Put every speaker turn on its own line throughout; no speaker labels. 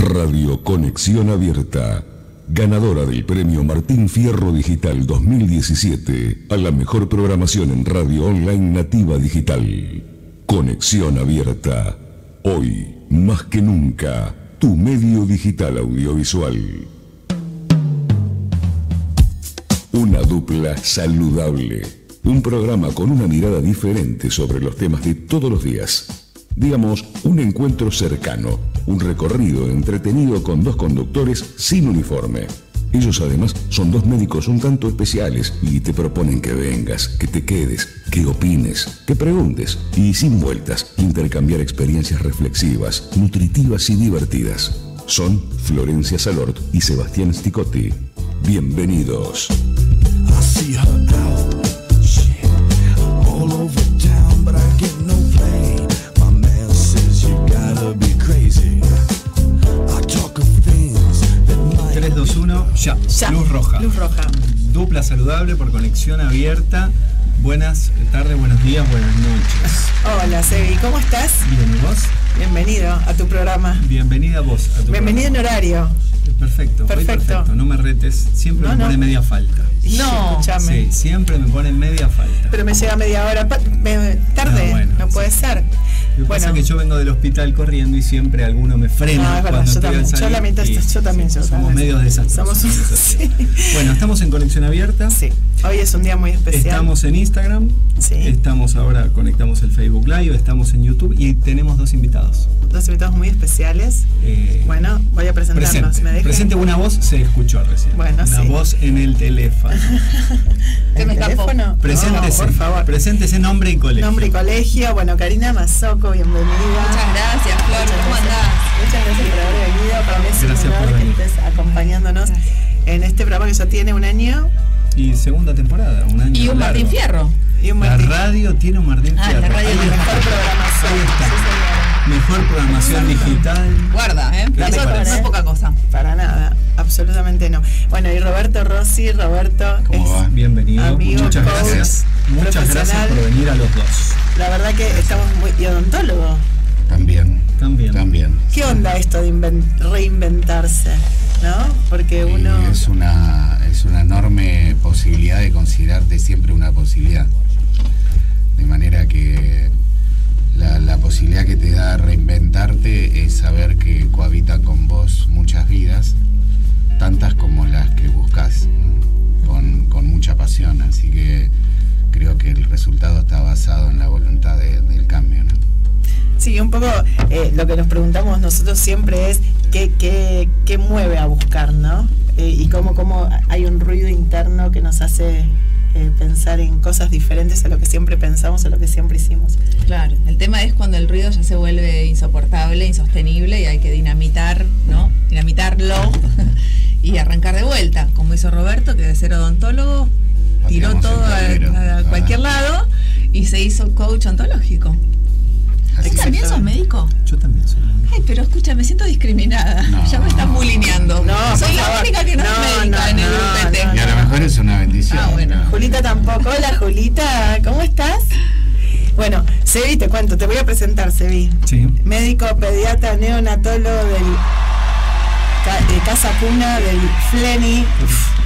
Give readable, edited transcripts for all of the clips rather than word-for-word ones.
Radio Conexión Abierta, ganadora del Premio Martín Fierro Digital 2017 a la mejor programación en radio online nativa digital. Conexión Abierta, hoy más que nunca, tu medio digital audiovisual. Una dupla saludable, un programa con una mirada diferente sobre los temas de todos los días. Digamos, un encuentro cercano, un recorrido entretenido con dos conductores sin uniforme. Ellos además son dos médicos un tanto especiales y te proponen que vengas, que te quedes, que opines, que preguntes y sin vueltas, intercambiar experiencias reflexivas, nutritivas y divertidas. Son Florencia Salort y Sebastián Sticotti. Bienvenidos.
Ya. Luz roja. Dupla saludable por Conexión Abierta. Buenas tardes, buenos días, buenas noches.
Hola, Sebi, ¿cómo estás?
Bien, ¿y vos?
Bienvenido a tu programa.
Bienvenida a vos a tu
Bienvenido
programa.
En horario.
Perfecto. No me retes, siempre me pone media falta.
No, escúchame.
Sí, siempre me pone media falta.
Pero me llega media hora tarde, no puede ser.
Lo que pasa es que yo vengo del hospital corriendo y siempre alguno me frena.
No, es verdad, yo también.
Somos medios desastrosos.
Sí.
Bueno, estamos en Conexión Abierta.
Sí, hoy es un día muy especial.
Estamos en Instagram.
Sí.
Estamos ahora, conectamos el Facebook Live, estamos en YouTube y tenemos dos invitados.
Dos invitados muy especiales. Bueno, voy a presentarnos.
Presente una voz, se escuchó recién.
Bueno,
una voz en el teléfono.
¿Qué me escapó?
Preséntese,
por favor.
Preséntese nombre y colegio.
Nombre y colegio. Bueno, Karina Mazoco, bienvenida.
Muchas gracias, Flor. ¿Cómo andás?
Muchas gracias por haber venido. Para mí es un honor que estés acompañándonos en este programa que ya tiene un año.
Y segunda temporada, un año.
Y un
largo.
Martín Fierro.
La radio tiene un Martín Fierro.
La radio tiene
mejor programación.
Ahí está. Mejor programación digital.
Guarda, eso no es poca cosa.
Para nada, absolutamente no. Bueno, y Roberto Rossi,
¿Cómo va? Bienvenido.
Amigo,
muchas
coach,
gracias. Muchas gracias por venir a los dos.
La verdad que estamos muy... ¿Y odontólogo?
También.
¿Qué onda esto de reinventarse? ¿No? Porque uno...
Es una enorme posibilidad de considerarte siempre una posibilidad. De manera que la posibilidad que te da reinventarte es saber que cohabitan con vos muchas vidas, tantas como las que buscas, ¿no? con mucha pasión. Así que creo que el resultado está basado en la voluntad del cambio, ¿no?
Sí, un poco lo que nos preguntamos nosotros siempre es qué mueve a buscar, ¿no? Y cómo hay un ruido interno que nos hace pensar en cosas diferentes a lo que siempre pensamos, a lo que siempre hicimos.
Claro, el tema es cuando el ruido ya se vuelve insoportable, insostenible y hay que dinamitar, ¿no? Dinamitarlo y arrancar de vuelta, como hizo Roberto, que de ser odontólogo tiró todo a cualquier lado y se hizo coach ontológico. ¿Tú también sos médico?
Yo también soy médico.
Ay, pero escucha, me siento discriminada. Ya me están bulineando.
No,
soy la única que no es médica en el grupete.
Y a lo mejor es una bendición.
Bueno.
Julita tampoco. Hola, Julita, ¿cómo estás? Bueno, Sebi, te cuento, te voy a presentar, Sebi.
Sí.
Médico, pediatra, neonatólogo del Casa Cuna, del FLENI.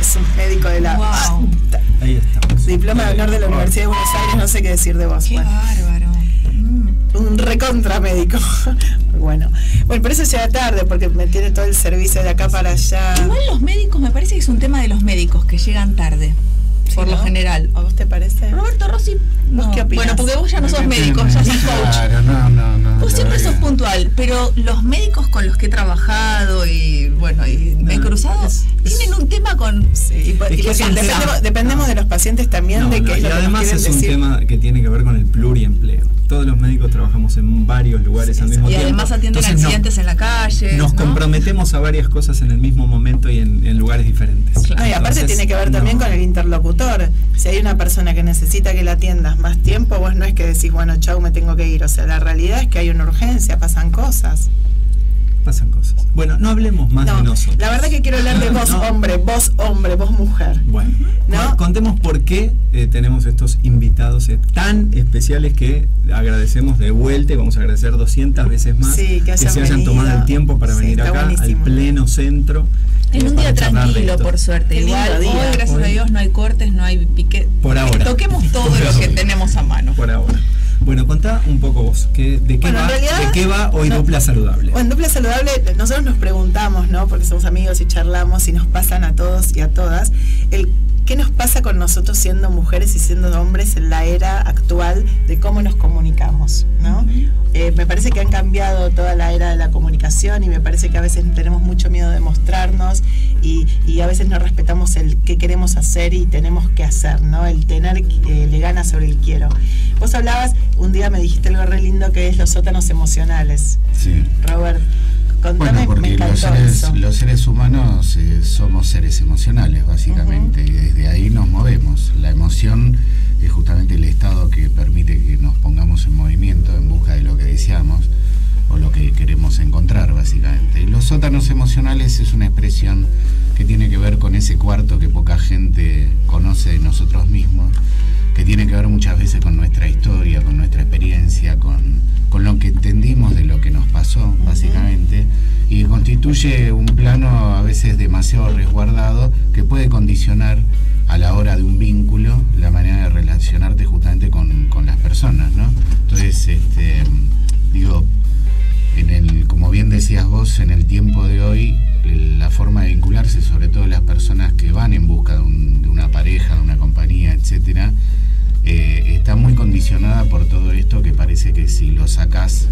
Es un médico de la...
Wow.
Ahí estamos.
Diploma de honor de la Universidad de Buenos Aires, no sé qué decir de vos.
Qué bárbaro.
Un recontra médico. Bueno, por eso llega tarde, porque me tiene todo el servicio de acá para allá.
Igual los médicos, me parece que es un tema de los médicos que llegan tarde. Por lo general.
¿A vos te parece?
Roberto Rossi,
¿vos qué opinás?
Bueno, porque vos ya no sos médico, ya sos coach.
Claro, no.
Vos siempre sos puntual, pero los médicos con los que he trabajado y me he cruzado, tienen un tema con...
Sí, dependemos de los pacientes también, de que
y además es un tema que tiene que ver con el pluriempleo. Todos los médicos trabajamos en varios lugares al mismo tiempo.
Y además atienden accidentes en la calle.
Nos comprometemos a varias cosas en el mismo momento y en lugares diferentes.
Claro. Y aparte tiene que ver también con el interlocutor. Si hay una persona que necesita que la atiendas más tiempo, vos no es que decís, bueno, chau, me tengo que ir. O sea, la realidad es que hay una urgencia, pasan cosas.
pasan cosas. Bueno, no hablemos más de nosotros.
La verdad que quiero hablar de vos, hombre, vos mujer.
Bueno, contemos por qué tenemos estos invitados tan especiales que agradecemos de vuelta y vamos a agradecer 200 veces más que se hayan tomado el tiempo para venir acá al pleno centro.
En un día tranquilo, por suerte. Igual, hoy, gracias a Dios, no hay cortes, no hay piquete.
Por ahora.
Toquemos todo lo que tenemos a mano.
Por ahora. Bueno, contá un poco vos, ¿de qué va hoy Dupla Saludable?
Bueno, Dupla Saludable, nosotros nos preguntamos, ¿no? Porque somos amigos y charlamos y nos pasan a todos y a todas, ¿qué nos pasa con nosotros siendo mujeres y siendo hombres en la era actual de cómo nos comunicamos, ¿no? Me parece que han cambiado toda la era de la comunicación y me parece que a veces tenemos mucho miedo de mostrarnos y a veces no respetamos el qué queremos hacer y tenemos que hacer, ¿no? El tener le gana sobre el quiero. Vos hablabas, un día me dijiste algo re lindo que es los sótanos emocionales.
Sí.
Robert, contame,
bueno, porque
me encantó
los seres humanos somos seres emocionales, básicamente, y desde ahí nos movemos. La emoción es justamente el estado que permite que nos pongamos en movimiento en busca de lo que deseamos o lo que queremos encontrar, básicamente. Y los sótanos emocionales es una expresión que tiene que ver con ese cuarto que poca gente conoce de nosotros mismos, que tiene que ver muchas veces con nuestra historia, con nuestra experiencia, con lo que entendimos de lo que nos pasó, básicamente, y constituye un plano a veces demasiado resguardado que puede condicionar a la hora de un vínculo la manera de relacionarte justamente con las personas, ¿no? Entonces, como bien decías vos, en el tiempo de hoy, la forma de vincularse, sobre todo las personas que van en busca de una pareja, de una compañía, etcétera, está muy condicionada por todo esto que parece que si lo sacás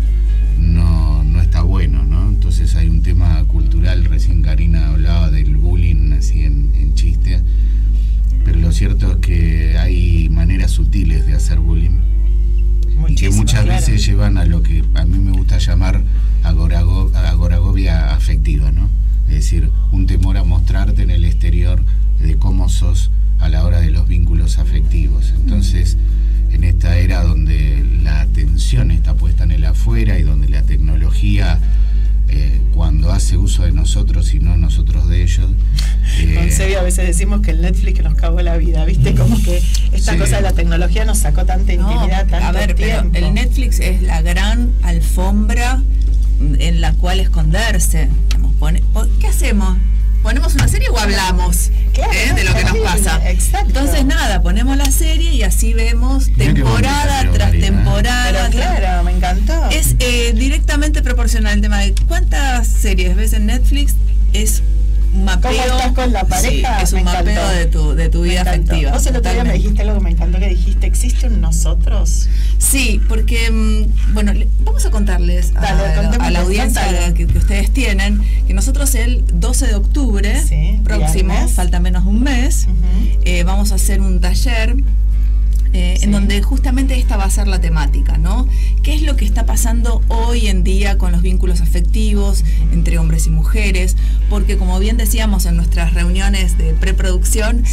no está bueno, ¿no? Entonces hay un tema cultural, recién Karina hablaba del bullying así en chiste, pero lo cierto es que hay maneras sutiles de hacer bullying que muchas veces llevan a lo que a mí me gusta llamar agorafobia afectiva, ¿no? Es decir, un temor a mostrarte en el exterior de cómo sos a la hora de los vínculos afectivos. Entonces, en esta era donde la atención está puesta en el afuera y donde la tecnología, cuando hace uso de nosotros y no nosotros de ellos...
Con Sebi a veces decimos que el Netflix nos cagó la vida, ¿viste? Como que esta cosa de la tecnología nos sacó tanta intimidad, tanto tiempo.
Pero el Netflix es la gran alfombra en la cual esconderse. ¿Qué hacemos? ¿Ponemos una serie o hablamos de lo que nos pasa?
Exacto.
Entonces nada, ponemos la serie y así vemos temporada tras temporada.
Pero claro, me encantó.
Es directamente proporcional al tema de cuántas series ves en Netflix, es un mapeo.
¿Cómo estás con la pareja?
Sí, es un mapeo de tu vida afectiva.
Vos el otro día me dijiste algo que me encantó, que dijiste, ¿existe un nosotros?
Sí, porque, bueno, vamos a contarles a la audiencia que ustedes tienen, que nosotros el 12 de octubre próximo, falta menos de un mes, vamos a hacer un taller en donde justamente esta va a ser la temática, ¿no? ¿Qué es lo que está pasando hoy en día con los vínculos afectivos entre hombres y mujeres? Porque como bien decíamos en nuestras reuniones de preproducción,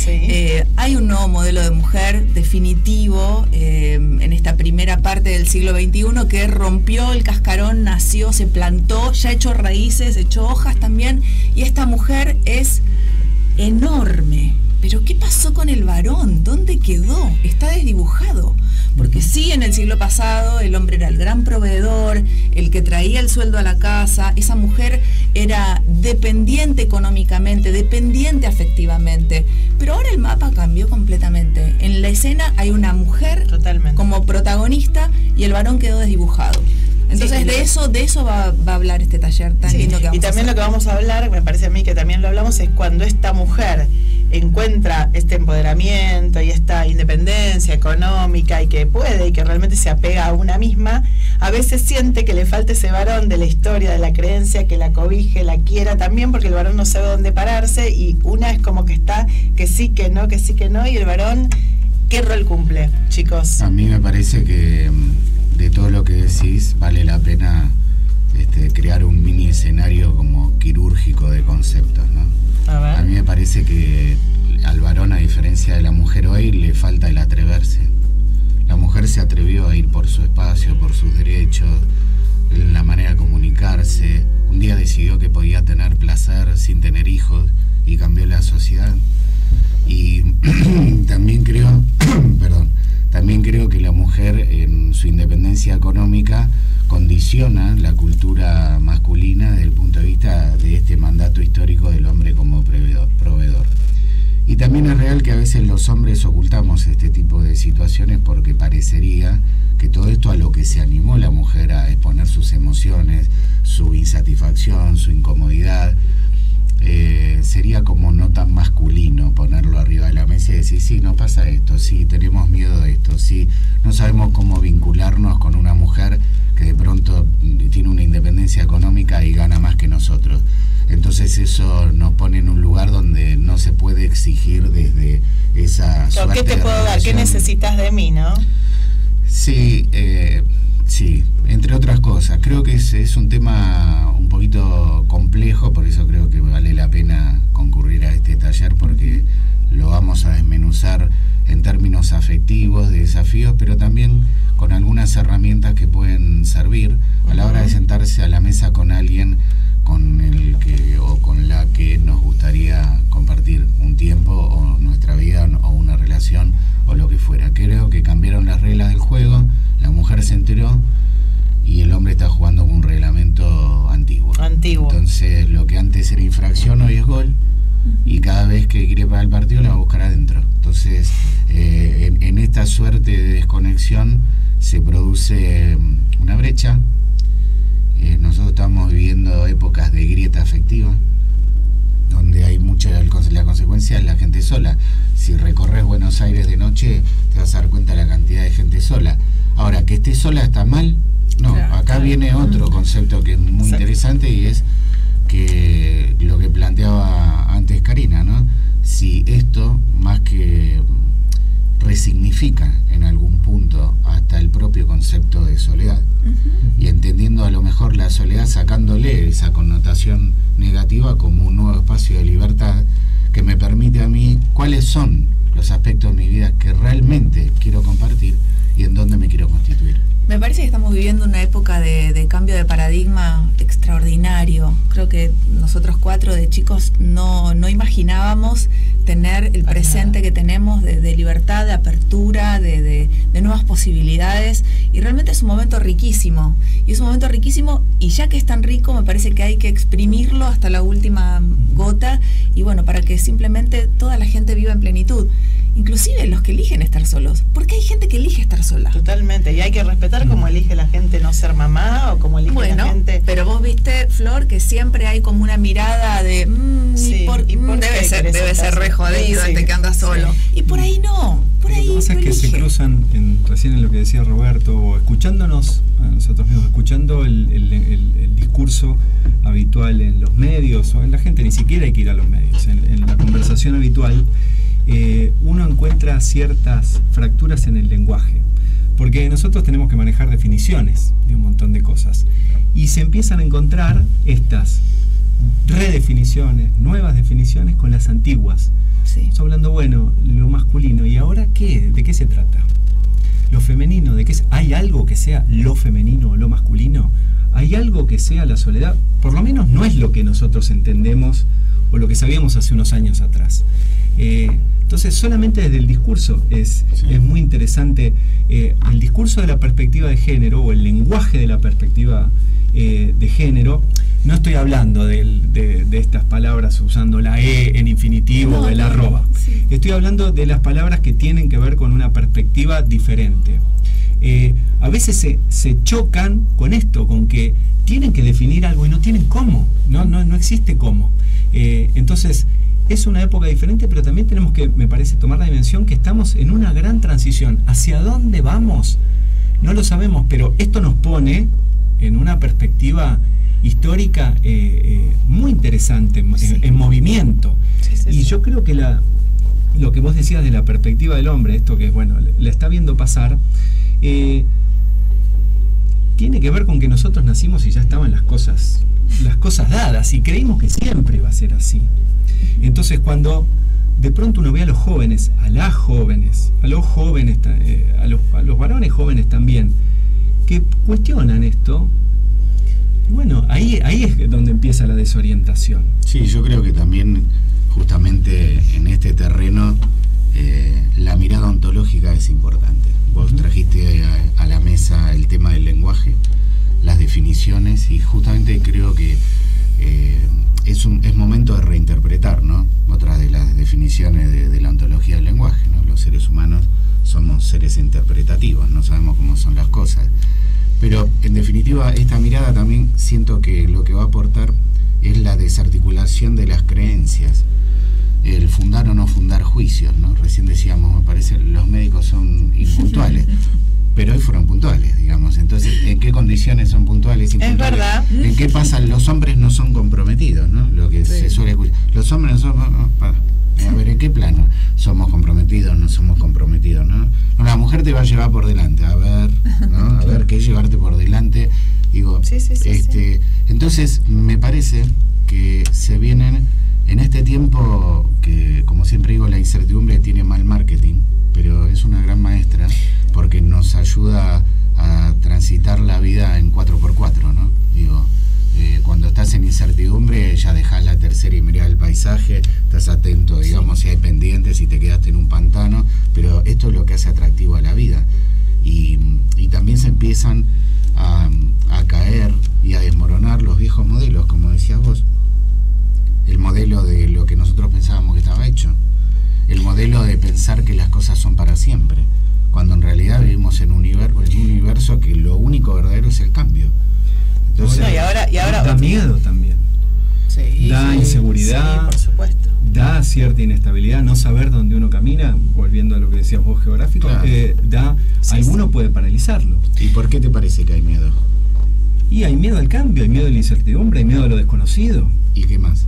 hay un nuevo modelo de mujer definitivo en esta primera parte del siglo XXI que rompió el cascarón, nació, se plantó, ya echó raíces, echó hojas también, y esta mujer es enorme. Pero ¿qué pasó con el varón? ¿Dónde quedó? Está desdibujado. Porque sí, en el siglo pasado el hombre era el gran proveedor, el que traía el sueldo a la casa, esa mujer era dependiente económicamente, dependiente afectivamente. Pero ahora el mapa cambió completamente. En la escena hay una mujer como protagonista y el varón quedó desdibujado. Entonces de eso va a hablar este taller tan lindo que vamos a hacer.
Y también lo que vamos a hablar, me parece a mí que también lo hablamos, es cuando esta mujer encuentra este empoderamiento y esta independencia económica y que puede y que realmente se apega a una misma, a veces siente que le falta ese varón de la historia, de la creencia, que la cobije, la quiera también, porque el varón no sabe dónde pararse y una es como que está, que sí, que no, y el varón, ¿qué rol cumple, chicos?
A mí me parece que de todo lo que decís vale la pena crear un mini escenario como quirúrgico de conceptos, ¿no? A mí me parece que al varón, a diferencia de la mujer hoy, le falta el atreverse. la mujer se atrevió a ir por su espacio, por sus derechos, la manera de comunicarse. Un día decidió que podía tener placer sin tener hijos y cambió la sociedad. Y también creo, también creo que la mujer en su independencia económica condiciona la cultura masculina desde el punto de vista de este mandato histórico del hombre como proveedor. Y también es real que a veces los hombres ocultamos este tipo de situaciones porque parecería que todo esto a lo que se animó la mujer a exponer sus emociones, su insatisfacción, su incomodidad, sería como no tan masculino ponerlo arriba de la mesa y decir, sí, nos pasa esto, sí, tenemos miedo de esto, sí, no sabemos cómo vincularnos con una mujer que de pronto tiene una independencia económica y gana más que nosotros. Entonces eso nos pone en un lugar donde no se puede exigir desde esa suerte.
¿Qué te puedo dar? ¿Qué necesitas de mí, no?
Sí, sí, entre otras cosas. Creo que es un tema un poquito complejo, por eso creo que vale la pena concurrir a este taller, porque lo vamos a desmenuzar en términos afectivos, de desafíos, pero también con algunas herramientas que pueden servir a la hora de sentarse a la mesa con alguien con el que o con la que nos gustaría compartir un tiempo o nuestra vida o una relación o lo que fuera. Creo que cambiaron las reglas del juego, la mujer se enteró y el hombre está jugando con un reglamento antiguo. Entonces lo que antes era infracción hoy es gol, y cada vez que quiere parar el partido la va a buscar adentro. Entonces en esta suerte de desconexión se produce una brecha. Nosotros estamos viviendo épocas de grieta afectiva, donde hay mucha, la consecuencia es la gente sola. Si recorres Buenos Aires de noche te vas a dar cuenta de la cantidad de gente sola. Ahora, que esté sola está mal. No, claro, acá viene otro concepto que es muy interesante, y es que lo que planteaba antes Karina, ¿no? Si esto, más que resignifica en algún punto hasta el propio concepto de soledad, y entendiendo a lo mejor la soledad, sacándole esa connotación negativa como un nuevo espacio de libertad que me permite a mí cuáles son los aspectos de mi vida que realmente quiero compartir y en dónde me quiero constituir.
Me parece que estamos viviendo una época de cambio de paradigma extraordinario. Creo que nosotros 4 de chicos no imaginábamos tener el presente que tenemos de libertad, de apertura, de nuevas posibilidades, y realmente es un momento riquísimo. Y es un momento riquísimo, y ya que es tan rico, me parece que hay que exprimirlo hasta la última gota, y bueno, para que simplemente toda la gente viva en plenitud. Inclusive los que eligen estar solos, porque hay gente que elige estar sola.
Totalmente, y hay que respetar como elige la gente no ser mamá, o como elige la gente.
Pero vos viste, Flor, que siempre hay como una mirada de debe ser re jodido este que anda solo. Sí. Y por ahí no, por ahí.
Lo que pasa es que se cruzan recién en lo que decía Roberto, o escuchándonos a nosotros mismos, escuchando el discurso habitual en los medios, o en la gente, ni siquiera hay que ir a los medios, en la conversación habitual. Uno encuentra ciertas fracturas en el lenguaje, porque nosotros tenemos que manejar definiciones de un montón de cosas, y se empiezan a encontrar estas redefiniciones, nuevas definiciones con las antiguas. Sí. Estamos hablando, bueno, lo masculino, ¿y ahora qué? ¿De qué se trata? Lo femenino, ¿de qué ¿hay algo que sea lo femenino o lo masculino? ¿Hay algo que sea la soledad? Por lo menos no es lo que nosotros entendemos o lo que sabíamos hace unos años atrás. Entonces, solamente desde el discurso es muy interesante. El discurso de la perspectiva de género, o el lenguaje de la perspectiva de género. No estoy hablando de estas palabras usando la E en infinitivo o el arroba. Sí. Estoy hablando de las palabras que tienen que ver con una perspectiva diferente. A veces se chocan con esto, con que tienen que definir algo y no tienen cómo. No existe cómo. Entonces, es una época diferente, pero también tenemos que, me parece, tomar la dimensión que estamos en una gran transición. ¿Hacia dónde vamos? No lo sabemos, pero esto nos pone en una perspectiva histórica muy interesante, en movimiento. Y yo creo que lo que vos decías de la perspectiva del hombre, esto que, bueno, le está viendo pasar, tiene que ver con que nosotros nacimos y ya estaban las cosas dadas, y creímos que siempre iba a ser así. Entonces, cuando de pronto uno ve a los jóvenes, a los jóvenes, a los varones jóvenes también, que cuestionan esto. Bueno, ahí es donde empieza la desorientación.
Sí, yo creo que también justamente en este terreno la mirada ontológica es importante. Vos trajiste a la mesa el tema del lenguaje, las definiciones, y justamente creo que es momento de reinterpretar, ¿no?, otra de las definiciones de la ontología del lenguaje, ¿no? Los seres humanos somos seres interpretativos, no sabemos cómo son las cosas. Pero en definitiva esta mirada también siento que lo que va a aportar es la desarticulación de las creencias, el fundar o no fundar juicios, ¿no? Recién decíamos, me parece, los médicos son impuntuales, pero hoy fueron puntuales, digamos. Entonces, ¿en qué condiciones son puntuales?
Es verdad.
¿En qué pasa? Los hombres no son comprometidos, ¿no? Lo que se suele escuchar. Los hombres no son... A ver, ¿en qué plano somos comprometidos, no somos comprometidos, no? No, la mujer te va a llevar por delante, a ver, ¿no? A ver, ¿qué es llevarte por delante? Digo,
sí.
Entonces, me parece que se vienen en este tiempo que, como siempre digo, la incertidumbre tiene mal marketing, pero es una gran maestra porque nos ayuda a transitar la vida en 4x4, ¿no? Digo, cuando estás en incertidumbre ya dejás la tercera y mirás el paisaje, estás atento, digamos, si hay pendientes, si te quedaste en un pantano, pero esto es lo que hace atractivo a la vida. Y también se empiezan a caer y a desmoronar los viejos modelos, como decías vos. El modelo de lo que nosotros pensábamos que estaba hecho, el modelo de pensar que las cosas son para siempre, cuando en realidad vivimos en un universo que lo único verdadero es el cambio. Entonces,
y ahora
da miedo también, da inseguridad,
por supuesto,
da cierta inestabilidad, no saber dónde uno camina, volviendo a lo que decías vos geográfico, claro. Alguno puede paralizarlo.
¿Y por qué te parece que hay miedo?
Y hay miedo al cambio, hay miedo a la incertidumbre, hay miedo a lo desconocido.
¿Y qué más?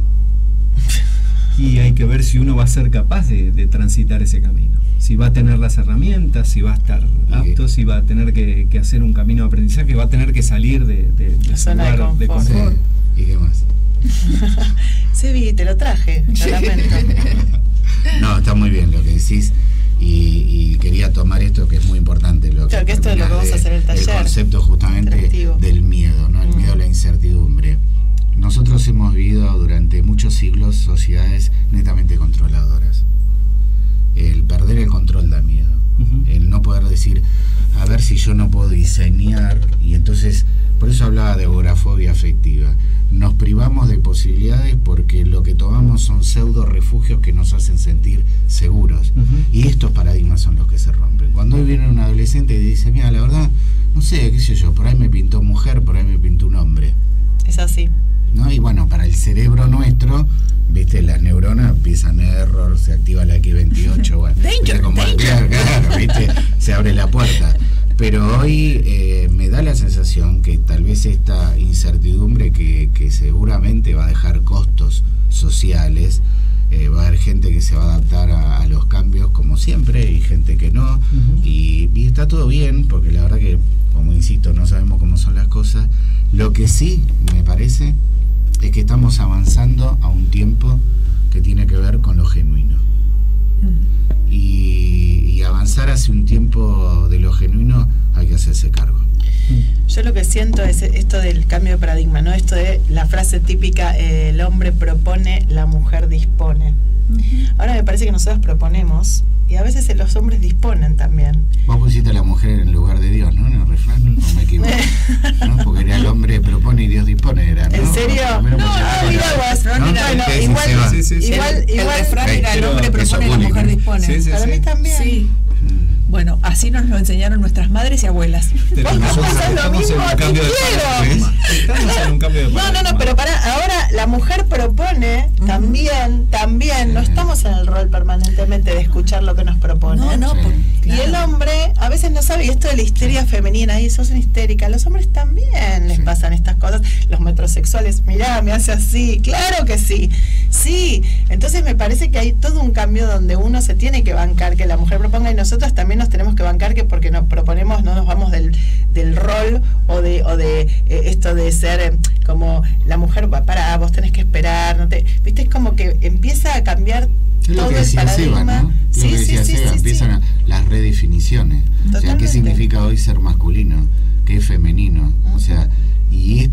Y hay que ver si uno va a ser capaz de transitar ese camino, si va a tener las herramientas, si va a estar apto, si va a tener que hacer un camino de aprendizaje, va a tener que salir de su lugar de confort.
Sí. ¿Y qué más?
Sebi, te lo traje, lo lamento.
No, está muy bien lo que decís, y quería tomar esto que es muy importante,
claro, que esto es lo que vamos a hacer en el taller,
el concepto justamente del miedo, ¿no? El miedo a la incertidumbre. Nosotros hemos vivido durante muchos siglos sociedades netamente controladoras. El perder el control da miedo. El no poder decir, a ver si yo no puedo diseñar, y entonces, por eso hablaba de agorafobia afectiva. Nos privamos de posibilidades porque lo que tomamos son pseudo refugios que nos hacen sentir seguros. Y estos paradigmas son los que se rompen. Cuando hoy viene un adolescente y dice, mira, la verdad, no sé, qué sé yo, por ahí me pintó mujer, por ahí me pintó un hombre.
Es así.
¿No? Y bueno, para el cerebro nuestro, viste, las neuronas empiezan error, se activa la X28, bueno, claro, viste, se abre la puerta. Pero hoy me da la sensación que tal vez esta incertidumbre que seguramente va a dejar costos sociales, va a haber gente que se va a adaptar a los cambios como siempre y gente que no, y está todo bien, porque la verdad que, como insisto, no sabemos cómo son las cosas. Lo que sí me parece es que estamos avanzando a un tiempo que tiene que ver con lo genuino. Y avanzar hacia un tiempo de lo genuino hay que hacerse cargo.
Yo lo que siento es esto del cambio de paradigma, ¿no? Esto de la frase típica, el hombre propone, la mujer dispone. Ahora me parece que nosotros proponemos y a veces los hombres disponen también.
Vos pusiste a la mujer en lugar de Dios, ¿no? En el refrán, no me equivoco, ¿no? Porque era el hombre propone y Dios dispone, era, ¿no?
¿En serio? Igual
el refrán era el hombre propone y la mujer dispone.
Para mí también.
Sí. Bueno, así nos lo enseñaron nuestras madres y abuelas.
Pero nosotros estamos en un cambio de paradigma. Estamos en un cambio de paradigma.
No, pero ahora la mujer propone también, no estamos en el rol permanentemente de escuchar lo que nos propone.
Claro.
Y el hombre a veces no sabe, y esto de la histeria femenina, y sos una histérica, los hombres también les pasan estas cosas, los metrosexuales, mirá, me hace así, claro que sí, entonces me parece que hay todo un cambio donde uno se tiene que bancar que la mujer proponga, y nosotros también nos tenemos que bancar que porque nos proponemos no nos vamos del rol o de esto de ser como la mujer, para vos tenés que esperar, viste, es como que empieza a cambiar
Es lo que decía Seba, ¿no? Lo que decía Seba, empiezan las redefiniciones. Totalmente. O sea, ¿qué significa hoy ser masculino? ¿Qué es femenino? O sea, y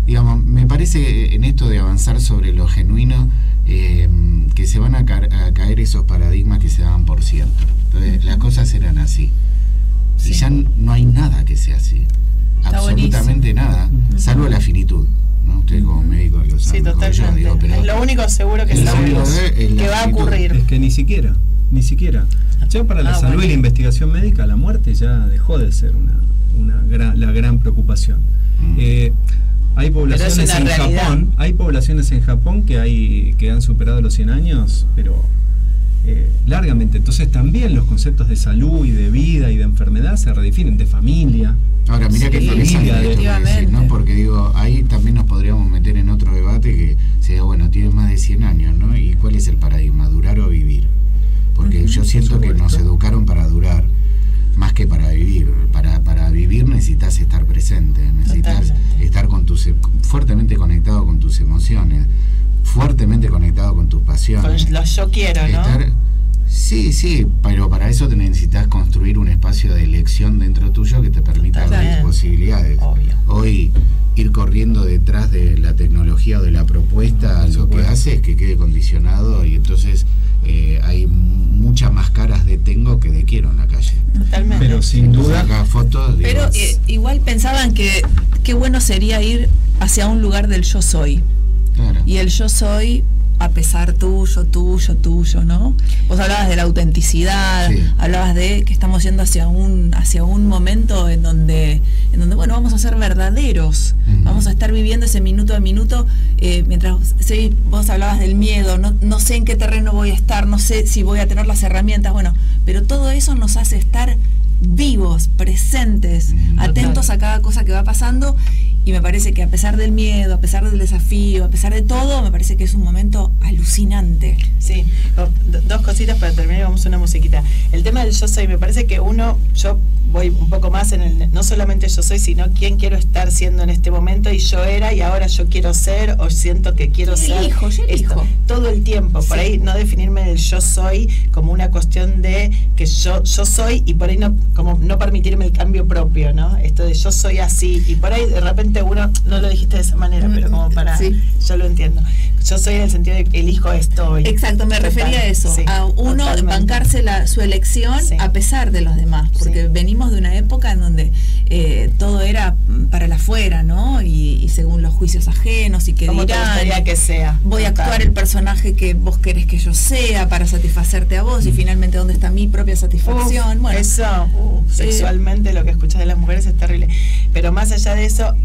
digamos, me parece en esto de avanzar sobre lo genuino, que se van a caer esos paradigmas que se daban por cierto. Entonces, las cosas eran así. Y ya no hay nada que sea así. Está absolutamente buenísimo. Nada, salvo la finitud. ¿No? Usted como médico lo sabe.
Sí, totalmente. Yo, pero es lo único seguro que sabemos que va a ocurrir.
Es que ni siquiera. Ya para la salud y la investigación médica, la muerte ya dejó de ser la gran preocupación. Hay poblaciones en Japón que han superado los 100 años, pero largamente. Entonces también los conceptos de salud y de vida y de enfermedad se redefinen, de familia.
Ahora, mira que familia, ¿no? Porque digo, ahí también nos podríamos meter en otro debate que sería, bueno, tiene más de 100 años, ¿no? ¿Y cuál es el paradigma? ¿Durar o vivir? Porque yo siento que nos educaron para durar más que para vivir. Para vivir necesitas estar presente, necesitas estar fuertemente conectado con tus emociones, fuertemente conectado con tus pasiones.
Con los yo quiero, ¿no?
Sí, pero para eso te necesitas construir un espacio de elección dentro tuyo que te permita abrir posibilidades. Obvio. Hoy ir corriendo detrás de la tecnología o de la propuesta, lo que hace es que quede condicionado y entonces hay muchas más caras de tengo que de quiero en la calle.
Totalmente.
Pero sin duda.
Fotos,
pero igual pensaban que qué bueno sería ir hacia un lugar del yo soy. Claro. Y el yo soy, a pesar tuyo, ¿no? Vos hablabas de la autenticidad, hablabas de que estamos yendo hacia un momento en donde bueno, vamos a ser verdaderos, vamos a estar viviendo ese minuto a minuto, mientras vos hablabas del miedo, no sé en qué terreno voy a estar, no sé si voy a tener las herramientas, bueno, pero todo eso nos hace estar vivos, presentes, atentos a cada cosa que va pasando. Y me parece que a pesar del miedo, a pesar del desafío, a pesar de todo, me parece que es un momento alucinante.
Sí, dos cositas para terminar y vamos a una musiquita. El tema del yo soy, me parece que yo voy un poco más en no solamente yo soy, sino quién quiero estar siendo en este momento, y yo era y ahora yo quiero ser, o siento que quiero ser. Esto, todo el tiempo, por ahí no definirme del yo soy como una cuestión de que yo soy, y por ahí no permitirme el cambio propio, ¿no? Esto de yo soy así, y por ahí de repente uno, no lo dijiste de esa manera, pero como para, yo lo entiendo. Yo soy en el sentido de que elijo esto hoy.
Exacto, me refería a eso, a uno bancarse su elección a pesar de los demás, porque venimos de una época en donde todo era para el afuera, ¿no? Y según los juicios ajenos y que
dirán, te gustaría que sea.
Voy a actuar el personaje que vos querés que yo sea para satisfacerte a vos, y finalmente dónde está mi propia satisfacción. Bueno,
eso, sexualmente lo que escuchas de las mujeres es terrible. Pero más allá de eso,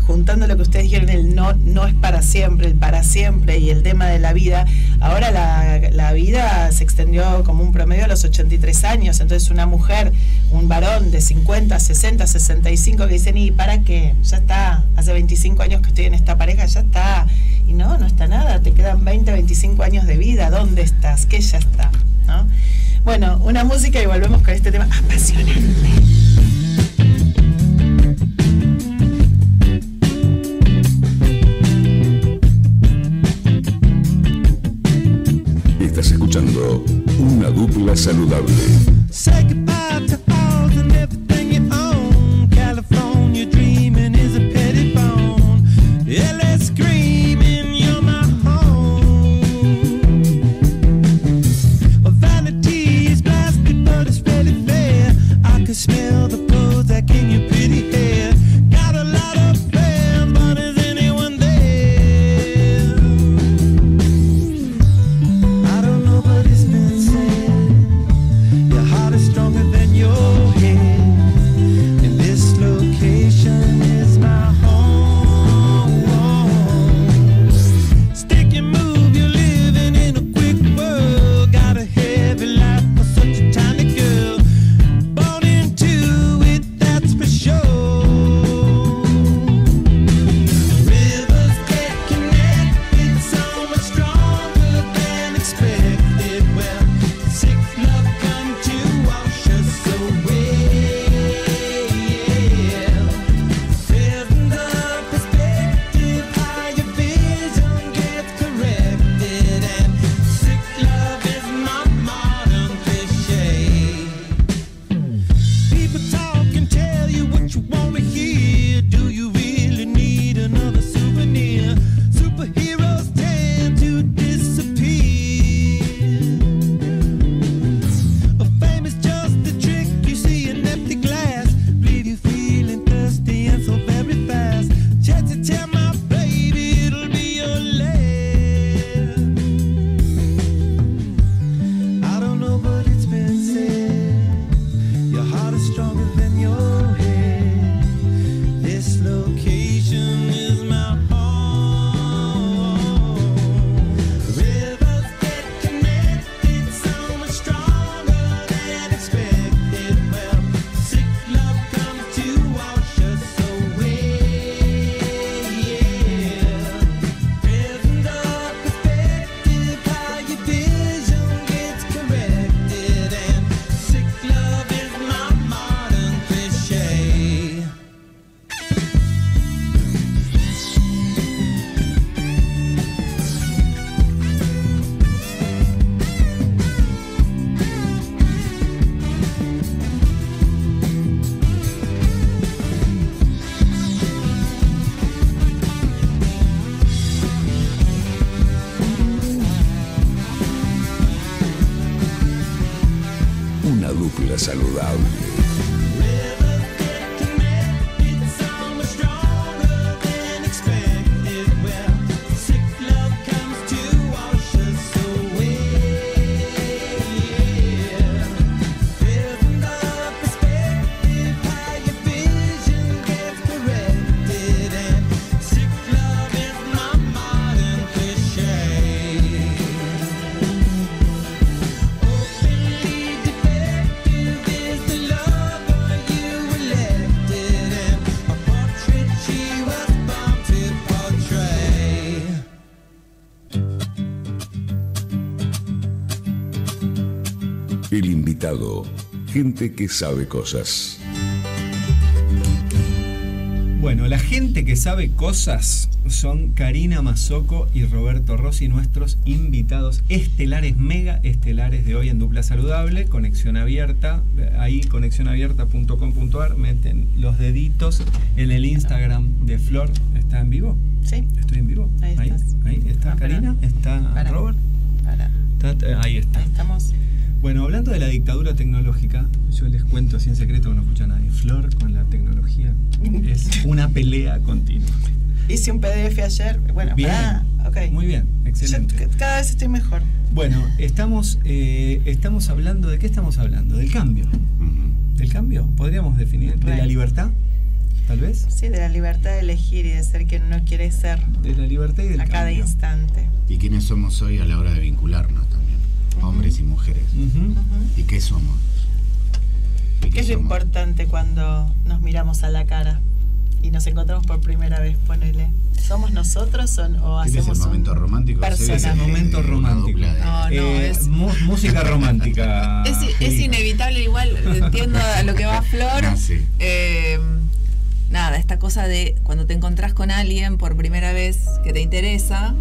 juntando lo que ustedes dijeron, el no es para siempre, el para siempre y el tema de la vida, ahora la vida se extendió como un promedio a los 83 años, entonces una mujer, un varón de 50, 60, 65 que dicen, ¿y para qué? Ya está, hace 25 años que estoy en esta pareja, ya está, y no está nada, te quedan 20, 25 años de vida, ¿dónde estás? ¿Qué ya está? ¿No? Bueno, una música y volvemos con este tema apasionante.
Estás escuchando Una Dupla Saludable.
Smell the Prozac in your pretty hair. Got a lot of fans, but is anyone there? I don't know, but it's been said your heart is stronger
dupla saludable. El invitado, gente que sabe cosas.
Bueno, la gente que sabe cosas son Karina Mazzocco y Roberto Rossi, nuestros invitados estelares, mega estelares de hoy en Dupla Saludable, Conexión Abierta. Ahí, conexionabierta.com.ar, meten los deditos en el Instagram de Flor. ¿Está en vivo?
Sí.
¿Estoy en vivo? Ahí está Karina, está Robert. Ahí está.
Ahí estamos.
Bueno, hablando de la dictadura tecnológica, yo les cuento así en secreto que no escucha nadie. Flor con la tecnología es una pelea continua.
Hice un PDF ayer. Bueno,
bien.
Okay.
Muy bien, excelente.
Yo cada vez estoy mejor.
Bueno, estamos hablando, ¿de qué estamos hablando? Del cambio. ¿Del cambio? ¿Podríamos definir? ¿De la libertad? ¿Tal vez?
Sí, de la libertad de elegir y de ser quien uno quiere ser.
De la libertad y del cambio.
A cada instante.
¿Y quiénes somos hoy a la hora de vincularnos también? Hombres y mujeres. ¿Y qué somos?
¿Qué es lo importante cuando nos miramos a la cara y nos encontramos por primera vez? Ponele. ¿Somos nosotros o hacemos
un momento romántico?
Es el momento romántico.
No, es
música romántica.
Es inevitable, igual entiendo a lo que va Flor.
Sí.
Nada, esta cosa de cuando te encontrás con alguien por primera vez que te interesa.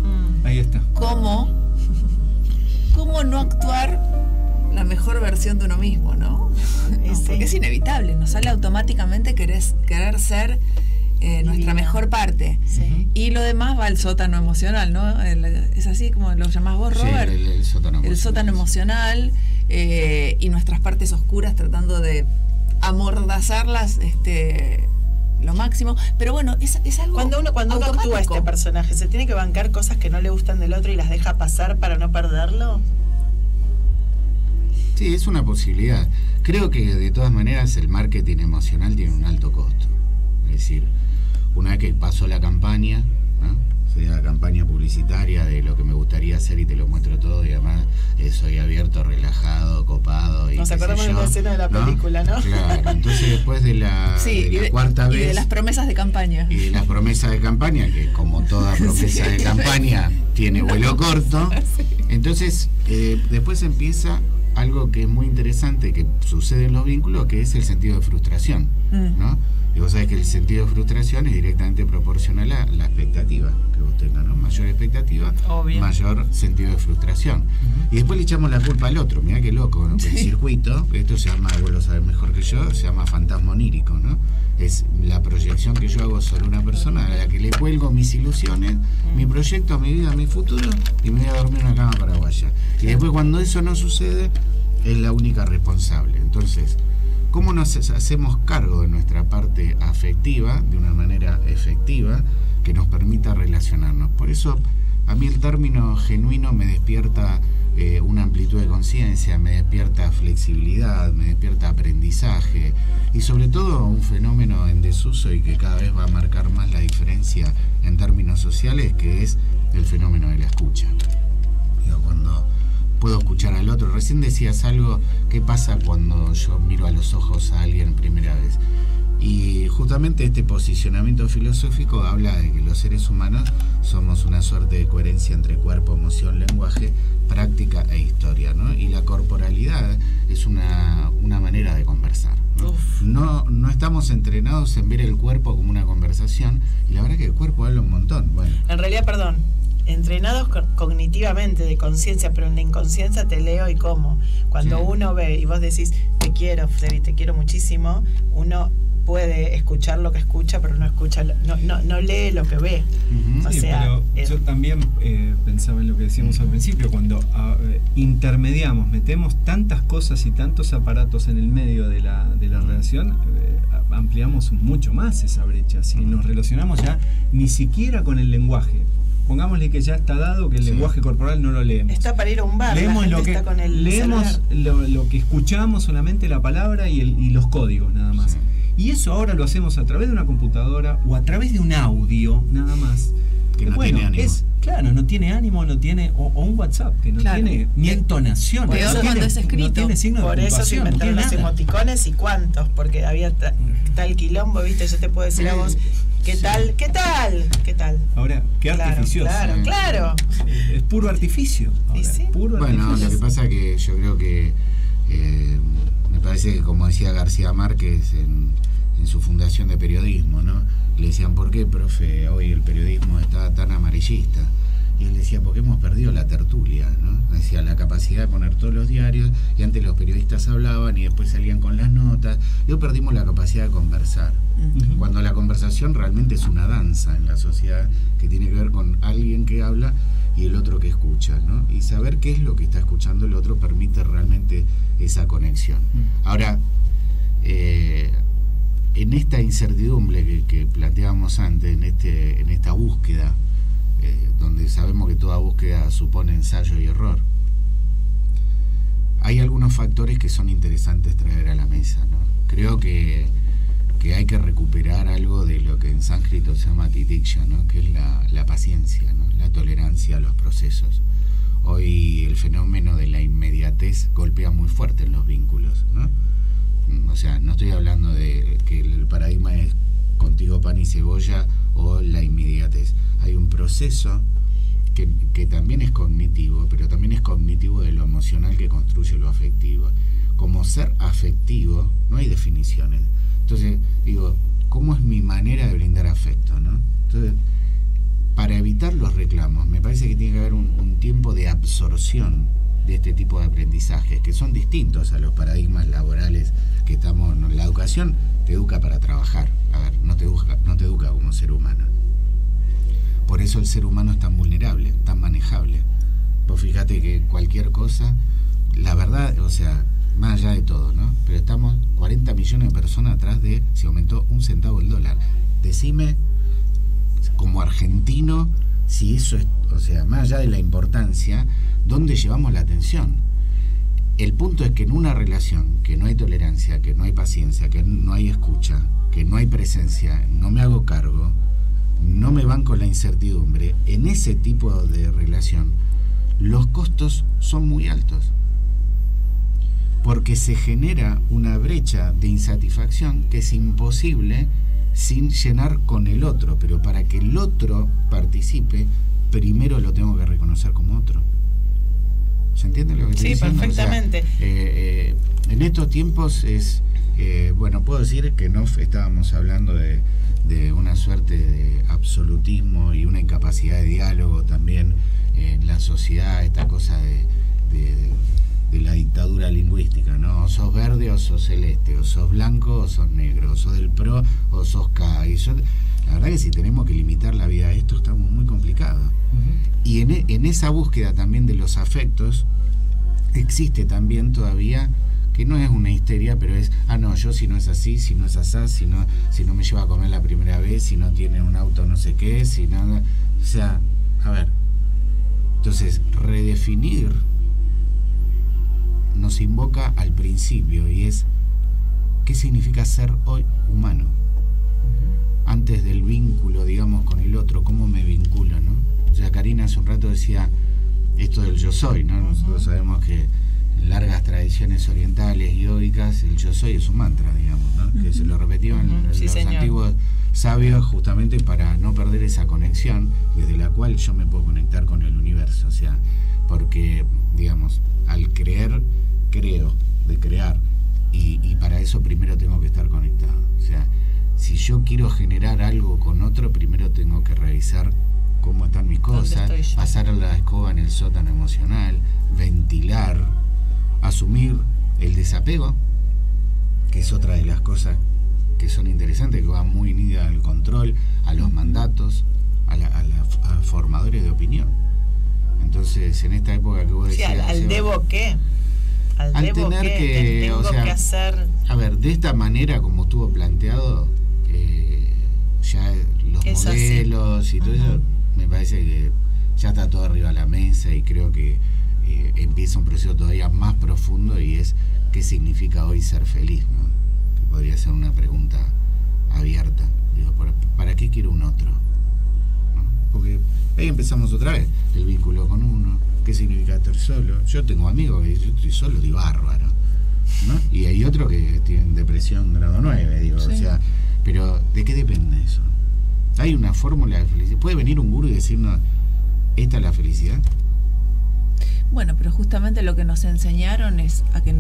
Ahí está.
¿Cómo no actuar la mejor versión de uno mismo, ¿no? Porque es inevitable, nos sale automáticamente querer ser nuestra mejor parte.
Sí.
Y lo demás va al sótano emocional, ¿no? Es así como lo llamás vos, Robert.
Sí, el sótano emocional.
El sótano emocional y nuestras partes oscuras tratando de amordazarlas lo máximo. Pero bueno, es algo
cuando uno actúa este personaje, ¿se tiene que bancar cosas que no le gustan del otro y las deja pasar para no perderlo?
Sí, es una posibilidad. Creo que de todas maneras el marketing emocional tiene un alto costo. Es decir, una vez que pasó la campaña, ¿no? Sería la campaña publicitaria de lo que me gustaría hacer y te lo muestro todo, y además soy abierto, relajado, copado. Y
nos acordamos de una escena de la película, ¿no?
Claro, entonces después de la cuarta vez.
Y de las promesas de campaña.
Y de las promesas de campaña, que como toda promesa de campaña tiene vuelo corto. Entonces, después empieza algo que es muy interesante que sucede en los vínculos, que es el sentido de frustración, ¿no? Y vos sabés que el sentido de frustración es directamente proporcional a la expectativa que vos tengas, ¿no? Mayor expectativa,
obvio,
mayor sentido de frustración. Y después le echamos la culpa al otro. Mirá qué loco, ¿no? El circuito, esto se llama, vos lo sabés mejor que yo, se llama fantasma onírico, ¿no? Es la proyección que yo hago sobre una persona a la que le cuelgo mis ilusiones, mi proyecto, mi vida, mi futuro, y me voy a dormir en una cama paraguaya. Y después, cuando eso no sucede, es la única responsable. Entonces, ¿cómo nos hacemos cargo de nuestra parte afectiva de una manera efectiva que nos permita relacionarnos? Por eso a mí el término genuino me despierta una amplitud de conciencia, me despierta flexibilidad, me despierta aprendizaje y sobre todo un fenómeno en desuso y que cada vez va a marcar más la diferencia en términos sociales, que es el fenómeno de la escucha. Digo, cuando puedo escuchar al otro. Recién decías algo, ¿qué pasa cuando yo miro a los ojos a alguien primera vez? Y justamente este posicionamiento filosófico habla de que los seres humanos somos una suerte de coherencia entre cuerpo, emoción, lenguaje, práctica e historia, ¿no? Y la corporalidad es una manera de conversar, ¿no? No estamos entrenados en ver el cuerpo como una conversación, y la verdad que el cuerpo habla un montón. Bueno,
en realidad, entrenados cognitivamente, de conciencia, pero en la inconsciencia te leo y como. Cuando uno ve y vos decís, te quiero, Freddy, te quiero muchísimo, uno puede escuchar lo que escucha, pero no escucha, no lee lo que ve.
O sea, pero yo también pensaba en lo que decíamos al principio, cuando intermediamos, metemos tantas cosas y tantos aparatos en el medio de la relación, ampliamos mucho más esa brecha. Si nos relacionamos ya ni siquiera con el lenguaje, pongámosle que ya está dado que el lenguaje corporal no lo leemos.
Está para ir a un bar,
leemos lo que escuchamos, solamente la palabra y los códigos nada más. Sí. Y eso ahora lo hacemos a través de una computadora o a través de un audio nada más.
Que no tiene ánimo.
Claro, no tiene ánimo, no tiene, o un WhatsApp que no tiene ni entonación.
Por eso cuando es escrito.
No tiene signo de puntuación.
Por eso se inventaron los emoticones y cuántos, porque había tal quilombo, ¿viste? Yo te puedo decir a vos, ¿qué tal?
Ahora, qué artificioso.
Claro.
Es puro artificio. Ahora,
¿sí?
Puro
bueno,
artificio.
Lo que pasa es que yo creo que me parece que, como decía García Márquez en su fundación de periodismo, ¿no? Le decían, ¿por qué, profe, hoy el periodismo está tan amarillista? Y él decía, porque hemos perdido la tertulia, ¿no? Decía, la capacidad de poner todos los diarios, y antes los periodistas hablaban y después salían con las notas, y hoy perdimos la capacidad de conversar. Cuando la conversación realmente es una danza en la sociedad, que tiene que ver con alguien que habla y el otro que escucha, ¿no? Y saber qué es lo que está escuchando el otro permite realmente esa conexión. Ahora, en esta incertidumbre que planteábamos antes, en esta búsqueda, donde sabemos que toda búsqueda supone ensayo y error, hay algunos factores que son interesantes traer a la mesa, ¿no? Creo que hay que recuperar algo de lo que en sánscrito se llama titiksha, ¿no? Que es la paciencia, ¿no? La tolerancia a los procesos. Hoy el fenómeno de la inmediatez golpea muy fuerte en los vínculos, ¿no? O sea, no estoy hablando de que el paradigma es contigo pan y cebolla o la inmediatez. Hay un proceso que también es cognitivo, pero también es cognitivo de lo emocional que construye lo afectivo. Como ser afectivo no hay definiciones. Entonces, digo, ¿cómo es mi manera de brindar afecto, ¿no? Entonces, para evitar los reclamos, me parece que tiene que haber un tiempo de absorción de este tipo de aprendizajes, que son distintos a los paradigmas laborales que estamos. La educación te educa para trabajar, a ver, no te educa como ser humano. Por eso el ser humano es tan vulnerable, tan manejable. Vos fíjate que cualquier cosa, la verdad, o sea, más allá de todo, ¿no? Pero estamos 40 millones de personas atrás de si aumentó 1 centavo el dólar. Decime, como argentino, si eso es, o sea, más allá de la importancia, ¿dónde llevamos la atención? El punto es que en una relación que no hay tolerancia, que no hay paciencia, que no hay escucha, que no hay presencia, no me hago cargo, no me banco la incertidumbre, en ese tipo de relación los costos son muy altos, porque se genera una brecha de insatisfacción que es imposible sin llenar con el otro, pero para que el otro participe, primero lo tengo que reconocer como otro. ¿Se entiende lo que estoy diciendo?
Sí, perfectamente.
O sea, en estos tiempos es, bueno, puedo decir que no estábamos hablando de una suerte de absolutismo y una incapacidad de diálogo también en la sociedad, esta cosa de la dictadura lingüística, ¿no? O sos verde o sos celeste, o sos blanco o sos negro, o sos del PRO o sos K. Y la verdad que si tenemos que limitar la vida a esto, estamos muy complicados. Y en esa búsqueda también de los afectos, existe también todavía, que no es una histeria, pero es, no, yo si no es así, si no es asá, si no me lleva a comer la primera vez, si no tiene un auto no sé qué, si nada. O sea, a ver, entonces redefinir nos invoca al principio, y es ¿qué significa ser hoy humano? Antes del vínculo, digamos, con el otro, ¿cómo me vinculo, no? O sea, Karina hace un rato decía esto del yo soy, ¿no? Nosotros sabemos que en largas tradiciones orientales y yogicas el yo soy es un mantra, digamos, ¿no? Que se lo repetían los antiguos sabios justamente para no perder esa conexión desde la cual yo me puedo conectar con el universo. O sea, porque, digamos, al creer, creo, de crear, y para eso primero tengo que estar conectado. O sea, si yo quiero generar algo con otro, primero tengo que revisar cómo están mis cosas, pasar a la escoba en el sótano emocional, ventilar, asumir el desapego, que es otra de las cosas que son interesantes, que van muy unidas al control, a los mandatos, a formadores de opinión. Entonces, en esta época que vos decías...
Sí, al debo qué. Al debo
tener
que tengo, o sea, que hacer...
A ver, de esta manera, como estuvo planteado, ya los
es
modelos así. Y todo eso, me parece que ya está todo arriba de la mesa, y creo que empieza un proceso todavía más profundo, y es qué significa hoy ser feliz, ¿no? Que podría ser una pregunta abierta. Digo, ¿para qué quiero un otro? ¿No? Porque ahí empezamos otra vez, el vínculo con uno, qué significa estar solo. Yo tengo amigos que yo estoy solo, digo, bárbaro, ¿no? Y hay otros que tienen depresión grado 9, digo, sí. O sea, pero ¿de qué depende eso? ¿Hay una fórmula de felicidad? ¿Puede venir un gurú y decirnos, esta es la felicidad?
Bueno, pero justamente lo que nos enseñaron es a que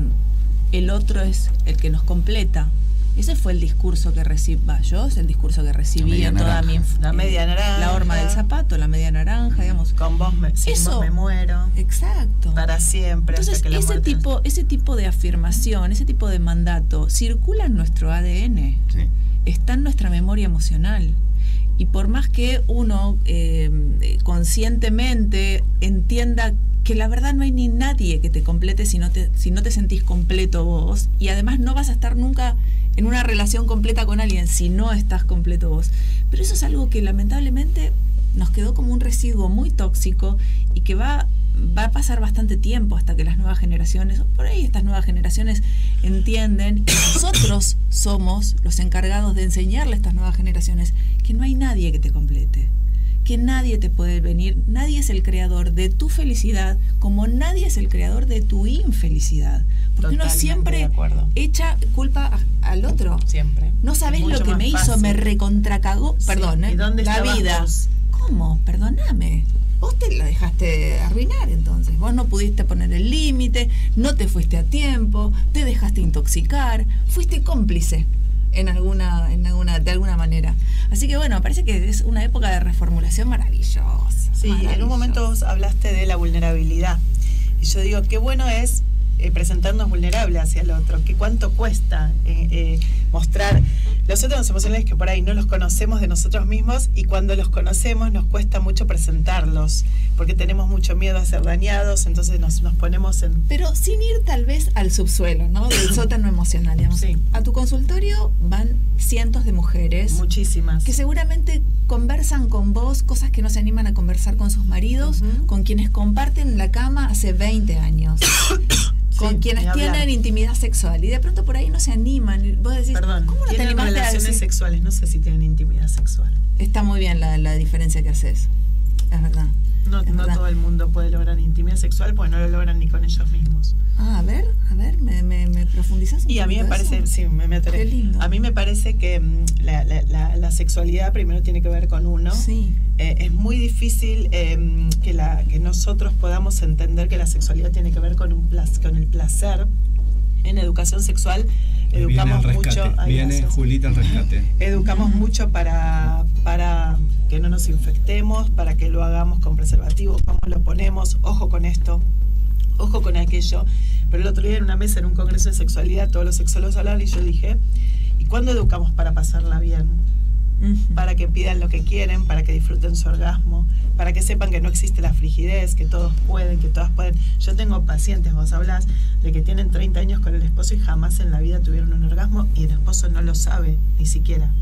el otro es el que nos completa. Ese fue el discurso que recibí, yo es el discurso que recibí en toda mi
la media naranja,
la horma del zapato, la media naranja, digamos.
Con vos vos me muero.
Exacto.
Para siempre.
Entonces,
hasta que
ese tipo de afirmación, ese tipo de mandato circula en nuestro ADN.
Sí.
Está en nuestra memoria emocional. Y por más que uno conscientemente entienda que la verdad no hay ni nadie que te complete si no te sentís completo vos, y además no vas a estar nunca en una relación completa con alguien si no estás completo vos. Pero eso es algo que lamentablemente nos quedó como un residuo muy tóxico, y que va a pasar bastante tiempo hasta que las nuevas generaciones, por ahí estas nuevas generaciones, entienden, y nosotros somos los encargados de enseñarle a estas nuevas generaciones que no hay nadie que te complete, que nadie te puede venir, nadie es el creador de tu felicidad como nadie es el creador de tu infelicidad. Porque uno siempre echa culpa al otro.
Siempre.
No sabés lo que me hizo, me recontracagó, perdón,
¿Y dónde
la vida.
Vos?
¿Cómo? Perdóname. Vos te la dejaste arruinar entonces. Vos no pudiste poner el límite, no te fuiste a tiempo, te dejaste intoxicar, fuiste cómplice de alguna manera. Así que bueno, parece que es una época de reformulación maravillosa.
Sí, en un momento vos hablaste de la vulnerabilidad. Y yo digo, qué bueno es presentarnos vulnerables hacia el otro, que cuánto cuesta mostrar los otros emocionales que por ahí no los conocemos de nosotros mismos, y cuando los conocemos nos cuesta mucho presentarlos, porque tenemos mucho miedo a ser dañados, entonces nos ponemos en...
Pero sin ir tal vez al subsuelo, ¿no? Del sótano emocional, digamos.
Sí.
A tu consultorio van cientos de mujeres.
Muchísimas.
Que seguramente conversan con vos cosas que no se animan a conversar con sus maridos, con quienes comparten la cama hace 20 años. Con quienes tienen intimidad sexual, y de pronto por ahí no se animan. Vos decís,
perdón,
¿cómo no te
tienen
animaste
relaciones
a decir?
Sexuales? No sé si tienen intimidad sexual.
Está muy bien la diferencia que haces, es verdad.
No todo el mundo puede lograr intimidad sexual, porque no lo logran ni con ellos mismos.
A ver, ¿me profundizás un poco?
Y a mí me parece,
eso?
Sí, me meteré.
Qué lindo.
A mí me parece que la sexualidad primero tiene que ver con uno.
Sí.
Es muy difícil que nosotros podamos entender que la sexualidad tiene que ver con el placer. En educación sexual educamos mucho.
Viene Julita al rescate.
Educamos mucho para que no nos infectemos, para que lo hagamos con preservativo, cómo lo ponemos, ojo con esto, ojo con aquello. Pero el otro día en una mesa, en un congreso de sexualidad, todos los sexólogos hablaban, y yo dije, ¿y cuándo educamos para pasarla bien? Para que pidan lo que quieren, para que disfruten su orgasmo, para que sepan que no existe la frigidez, que todos pueden, que todas pueden. Yo tengo pacientes, vos hablás, de que tienen 30 años con el esposo y jamás en la vida tuvieron un orgasmo, y el esposo no lo sabe, ni siquiera.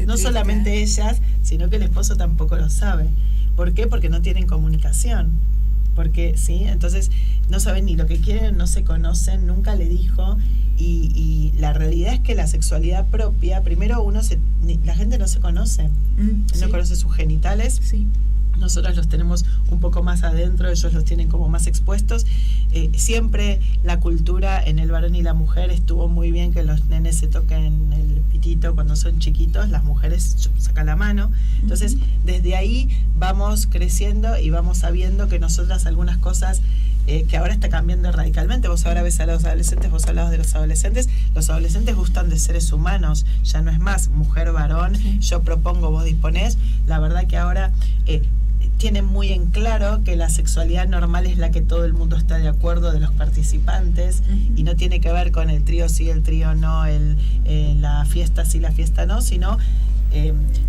No solamente ellas, sino que el esposo tampoco lo sabe. ¿Por qué? Porque no tienen comunicación. Porque, ¿sí? Entonces no saben ni lo que quieren, no se conocen, nunca le dijo. Y la realidad es que la sexualidad propia, primero la gente no se conoce, no conoce sus genitales.
Sí.
Nosotros los tenemos un poco más adentro, ellos los tienen como más expuestos. Siempre la cultura en el varón y la mujer estuvo muy bien que los nenes se toquen el pitito cuando son chiquitos, las mujeres sacan la mano. Entonces, desde ahí vamos creciendo y vamos sabiendo que nosotras algunas cosas que ahora está cambiando radicalmente. Vos ahora ves a los adolescentes, vos hablabas de los adolescentes gustan de seres humanos, ya no es más mujer, varón, yo propongo, vos disponés. La verdad que ahora tienen muy en claro que la sexualidad normal es la que todo el mundo está de acuerdo de los participantes, y no tiene que ver con el trío sí, el trío no, la fiesta sí, la fiesta no, sino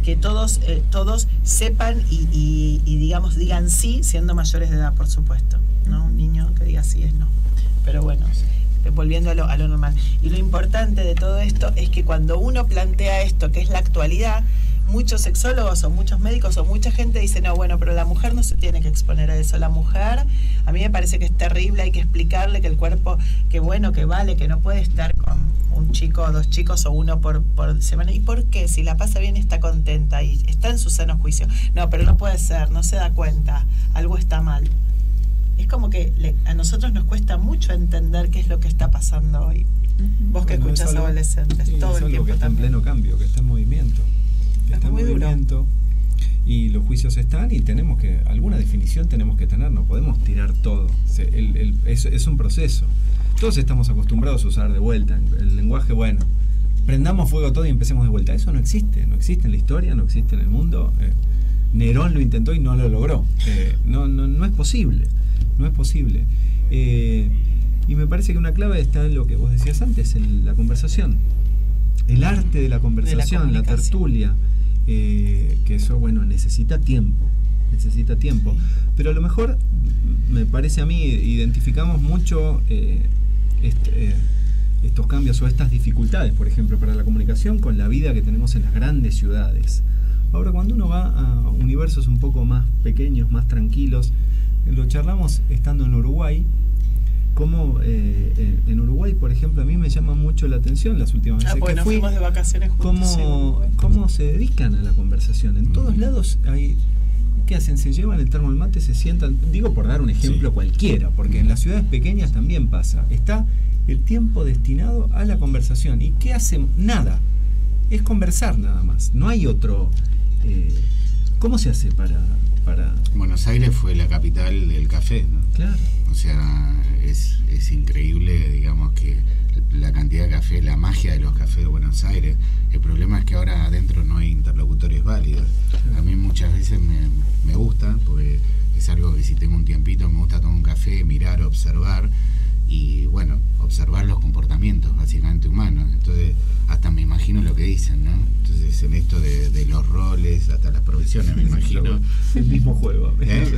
que todos sepan y digamos digan sí siendo mayores de edad, por supuesto, ¿no? Un niño que diga sí es no. Pero bueno, volviendo a lo normal. Y lo importante de todo esto es que cuando uno plantea esto, que es la actualidad, muchos sexólogos o muchos médicos o mucha gente dice, no, bueno, pero la mujer no se tiene que exponer a eso. La mujer, a mí me parece que es terrible, hay que explicarle que el cuerpo, que bueno, que vale, que no puede estar con un chico o dos chicos o uno por semana. ¿Y por qué? Si la pasa bien, está contenta y está en su sano juicio. No, pero no puede ser, no se da cuenta, algo está mal. Es como que a nosotros nos cuesta mucho entender qué es lo que está pasando hoy. Vos que escuchás adolescentes,
sí,
todo el tiempo
que está
también.
en pleno cambio, que está en movimiento. Está en movimiento. Y los juicios están y tenemos que, alguna definición tenemos que tener, no podemos tirar todo. Es un proceso. Todos estamos acostumbrados a usar de vuelta el lenguaje, bueno, prendamos fuego todo y empecemos de vuelta. Eso no existe en la historia, no existe en el mundo. Nerón lo intentó y no lo logró. No es posible. No es posible. Y me parece que una clave está en lo que vos decías antes, en la conversación. El arte de la conversación, la tertulia. Que eso, bueno, necesita tiempo. Pero a lo mejor, me parece a mí, identificamos mucho estos cambios o estas dificultades, por ejemplo, para la comunicación con la vida que tenemos en las grandes ciudades. Ahora, cuando uno va a universos un poco más pequeños, más tranquilos, lo charlamos estando en Uruguay, como en Uruguay, por ejemplo, a mí me llama mucho la atención las últimas veces que fui,
fuimos de vacaciones juntos,
cómo se dedican a la conversación. En todos lados hay, ¿qué hacen? Se llevan el termo al mate, se sientan, digo por dar un ejemplo cualquiera, porque en las ciudades pequeñas también pasa, está el tiempo destinado a la conversación. ¿Y qué hacen? Nada, es conversar nada más, no hay otro. ¿Cómo se hace para...?
Buenos Aires fue la capital del café, ¿no?
Claro.
O sea, es increíble, digamos, que la cantidad de café, la magia de los cafés de Buenos Aires. El problema es que ahora adentro no hay interlocutores válidos. A mí muchas veces me gusta, porque es algo que si tengo un tiempito me gusta tomar un café, mirar, observar, y bueno, observar los comportamientos básicamente humanos. Entonces hasta me imagino lo que dicen, ¿no? Entonces en esto de los roles, hasta las profesiones me imagino.
El mismo juego.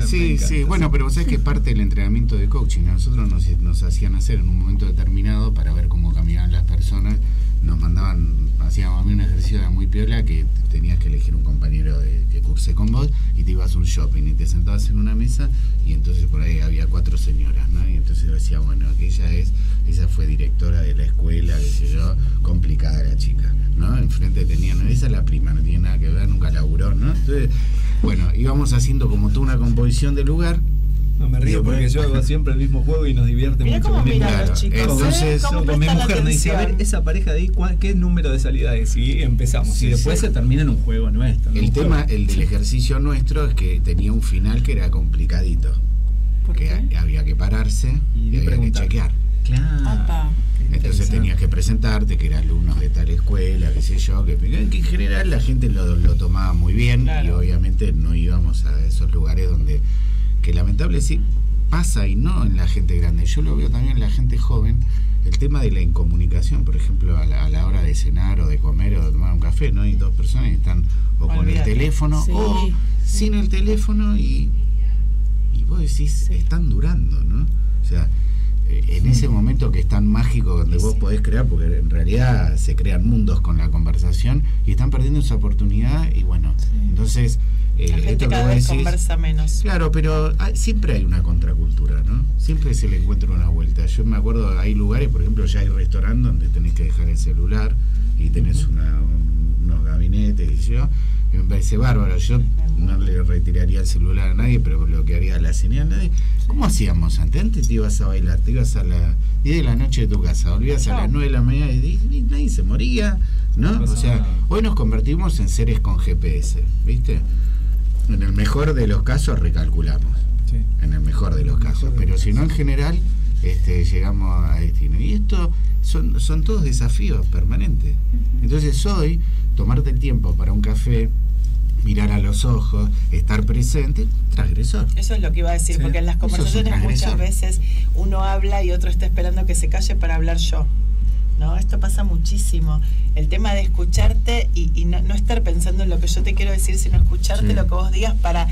Sí, bueno, pero vos sabés que es parte del entrenamiento de coaching. A nosotros nos hacían hacer en un momento determinado, para ver cómo caminaban las personas, nos mandaban, hacíamos a mí un ejercicio muy piola, que tenías que elegir un compañero que curse con vos, y te ibas a un shopping y te sentabas en una mesa, y entonces por ahí había 4 señoras, ¿no? Y entonces yo decía, bueno, esa fue directora de la escuela, qué sé yo, complicada la chica, ¿no? Enfrente tenía, no, esa es la prima, no tiene nada que ver, nunca laburó, ¿no? Entonces, bueno, íbamos haciendo como toda una composición del lugar.
No me río porque yo hago siempre el mismo juego y nos divierte
mucho.
Cómo
miran los chicos.
Entonces, con mi mujer me dice, a ver, esa pareja de ahí, ¿qué número de salida es? Y empezamos. Y después se termina en un juego nuestro.
El tema, el del ejercicio nuestro, es que tenía un final que era complicadito. Porque había que pararse y había que chequear.
Claro.
Entonces tenías que presentarte, que eran alumnos de tal escuela, qué sé yo, que en general la gente lo tomaba muy bien, claro. Y obviamente no íbamos a esos lugares donde, que lamentable sí pasa, y no en la gente grande, yo lo veo también en la gente joven, el tema de la incomunicación, por ejemplo, a la hora de cenar o de comer o de tomar un café, no hay 2 personas que están o con el teléfono o sin el teléfono, y vos decís, están durando, ¿no? O sea, en ese momento que es tan mágico, donde vos podés crear, porque en realidad se crean mundos con la conversación, y están perdiendo esa oportunidad, y bueno, entonces
la gente cada vez conversa menos.
Claro, pero siempre hay una contracultura, ¿no? Siempre se le encuentra una vuelta. Yo me acuerdo, hay lugares, por ejemplo, ya hay restaurantes donde tenés que dejar el celular y tenés unos gabinetes, y yo, me parece bárbaro. Yo no le retiraría el celular a nadie, pero bloquearía la señal a nadie. ¿Cómo hacíamos antes? Antes te ibas a bailar, te ibas a las 10 de la noche de tu casa, volvías a las 9 de la mañana y nadie se moría, ¿no? O sea, hoy nos convertimos en seres con GPS, ¿viste? En el mejor de los casos recalculamos, en el mejor de los casos, pero si no, en general llegamos a destino. Y esto son todos desafíos permanentes. Entonces hoy, tomarte el tiempo para un café mirar a los ojos, estar presente, transgresor.
Eso es lo que iba a decir, porque en las conversaciones muchas veces uno habla y otro está esperando que se calle para hablar yo. ¿No? Esto pasa muchísimo. El tema de escucharte y no estar pensando en lo que yo te quiero decir, sino escucharte lo que vos digas para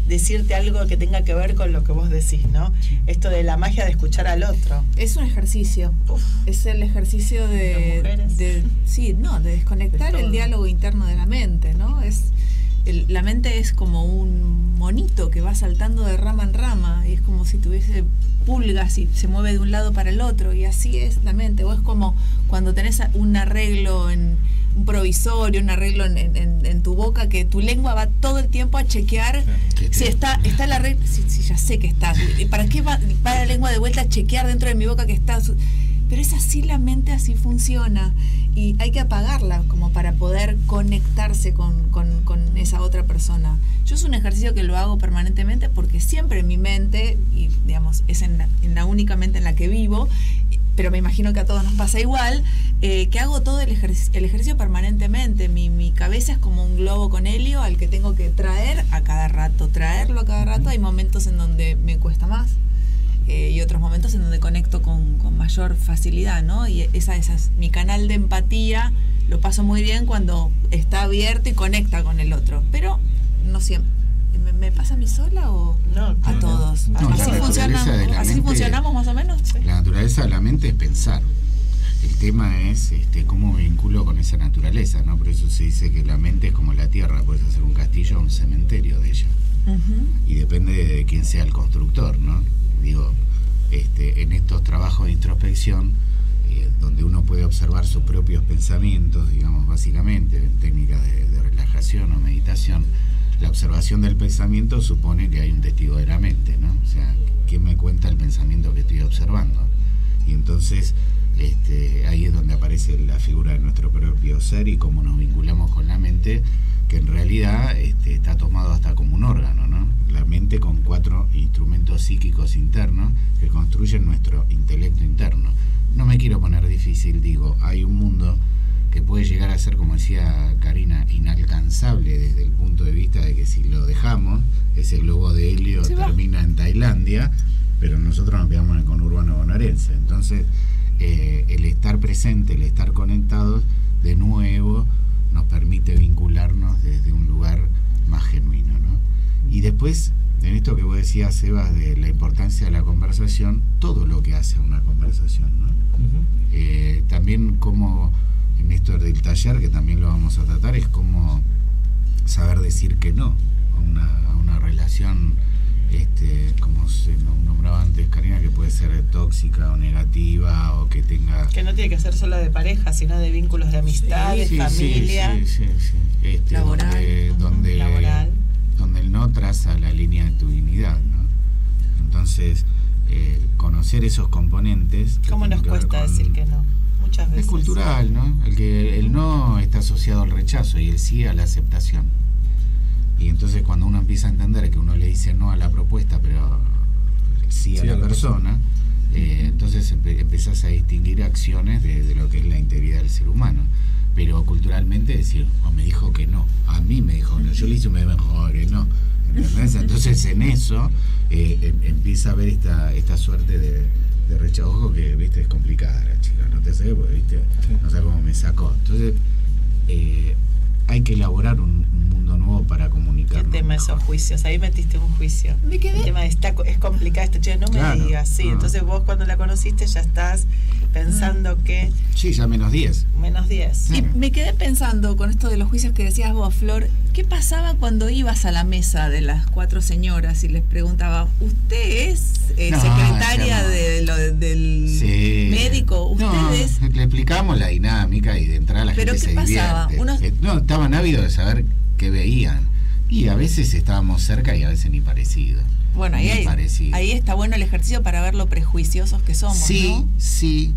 decirte algo que tenga que ver con lo que vos decís, ¿no? Esto de la magia de escuchar al otro.
Es un ejercicio. Es el ejercicio de desconectar el diálogo interno de la mente, ¿no? La mente es como un monito que va saltando de rama en rama y es como si tuviese pulgas y se mueve de un lado para el otro, y así es la mente. O es como cuando tenés un arreglo en un provisorio, un arreglo en tu boca, que tu lengua va todo el tiempo a chequear si está el arreglo. Si ya sé que está. ¿Para qué va la lengua de vuelta a chequear dentro de mi boca que está? Pero es así la mente, así funciona, y hay que apagarla como para poder conectarse con esa otra persona. Yo es un ejercicio que lo hago permanentemente porque siempre en mi mente, y digamos, es en la única mente en la que vivo, pero me imagino que a todos nos pasa igual, que hago todo el ejercicio permanentemente. Mi cabeza es como un globo con helio al que tengo que traerlo a cada rato. Hay momentos en donde me cuesta más. Y otros momentos en donde conecto con mayor facilidad, ¿no? Y mi canal de empatía lo paso muy bien cuando está abierto y conecta con el otro, pero no siempre. ¿Me pasa a mí sola o a todos? ¿Así funcionamos más o menos? Sí.
La naturaleza de la mente es pensar. El tema es cómo me vinculo con esa naturaleza, ¿no? Por eso se dice que la mente es como la tierra, puedes hacer un castillo o un cementerio de ella. Y depende de quién sea el constructor, ¿no? Digo, en estos trabajos de introspección, donde uno puede observar sus propios pensamientos, digamos, básicamente, en técnicas de relajación o meditación, la observación del pensamiento supone que hay un testigo de la mente, ¿no? O sea, ¿quién me cuenta el pensamiento que estoy observando? Y entonces, ahí es donde aparece la figura de nuestro propio ser y cómo nos vinculamos con la mente, que en realidad está tomado hasta como un órgano, ¿no? La mente con 4 instrumentos psíquicos internos que construyen nuestro intelecto interno. No me quiero poner difícil, digo, hay un mundo que puede llegar a ser, como decía Karina, inalcanzable desde el punto de vista de que si lo dejamos, ese globo de helio termina en Tailandia, pero nosotros nos quedamos en el conurbano bonaerense. Entonces, el estar presente, el estar conectados, de nuevo nos permite vincularnos desde un lugar más genuino, ¿no? Y después, en esto que vos decías, Sebas, de la importancia de la conversación, todo lo que hace una conversación, ¿no? También como en esto del taller, que también lo vamos a tratar, es como saber decir que no a una relación, como se nombraba antes Karina, que puede ser tóxica o negativa, o que tenga...
Que no tiene que ser solo de pareja, sino de vínculos de amistad, de familia.
Laboral.
Donde el no traza la línea de tu dignidad, ¿no? Entonces, conocer esos componentes...
¿Cómo nos cuesta decir que no? Muchas veces.
Es cultural, ¿no? El no está asociado al rechazo y el sí a la aceptación. Y entonces cuando uno empieza a entender que uno le dice no a la propuesta, pero sí a la persona, entonces empezás a distinguir acciones de lo que es la integridad del ser humano. Pero culturalmente decir, me dijo que no, a mí me dijo no, yo le hice, me dijo que no. ¿Entendés? Entonces en eso empieza a haber esta suerte de rechazo. Ojo que, viste, es complicada la chica, no te sé, porque, viste, no sé cómo me sacó. Entonces hay que elaborar un mundo nuevo para comunicarnos.
El tema de esos juicios, ahí metiste un juicio.
Me quedé.
El tema de es complicada esta chica, no me digas, sí. Entonces vos cuando la conociste ya estás pensando que...
Sí, ya -10.
-10.
Sí. Y me quedé pensando con esto de los juicios que decías vos, Flor, ¿qué pasaba cuando ibas a la mesa de las 4 señoras y les preguntaba, ¿usted es secretaria del médico? ¿Usted es...?
Le explicamos la dinámica y de entrada la gente se divierte. No, estaban ávidos de saber qué veían. Y a veces estábamos cerca y a veces ni parecido.
Bueno, ahí está bueno el ejercicio para ver lo prejuiciosos que somos, ¿no?
Sí,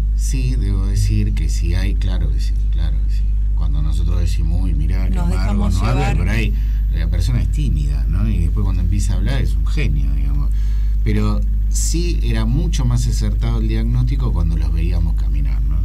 debo decir que sí hay, claro que sí. Cuando nosotros decimos, uy, mirá, que amargo, no habla, por ahí la persona es tímida, ¿no? Y después cuando empieza a hablar es un genio, digamos. Pero sí era mucho más acertado el diagnóstico cuando los veíamos caminar, ¿no?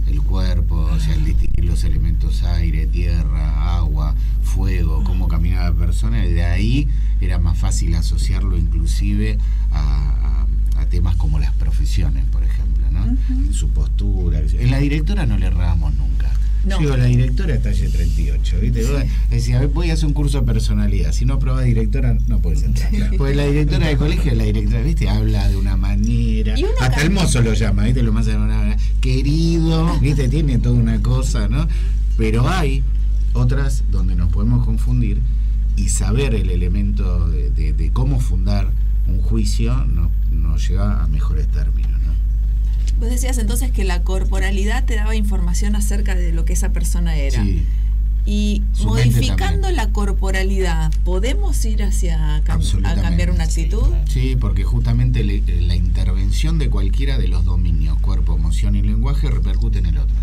el cuerpo, o sea, el distinguir los elementos aire, tierra, agua, fuego, cómo caminaba la persona, y de ahí era más fácil asociarlo inclusive a temas como las profesiones, por ejemplo, ¿no? En su postura. En la directora no le errábamos nunca. No. Digo, la directora es talle 38, ¿viste? Decía, voy a hacer un curso de personalidad. Si no aprobás directora, no puedes entrar. Porque la directora del colegio, la directora, ¿viste? Habla de una manera. Hasta el mozo lo llama, ¿viste? Lo más de una querido, ¿viste? Tiene toda una cosa, ¿no? Pero hay otras donde nos podemos confundir y saber el elemento de cómo fundar un juicio nos lleva a mejores términos, ¿no?
Vos decías entonces que la corporalidad te daba información acerca de lo que esa persona era. Sí. Y modificando la corporalidad, ¿podemos ir a cambiar una actitud?
Sí, porque justamente la intervención de cualquiera de los dominios, cuerpo, emoción y lenguaje, repercute en el otro.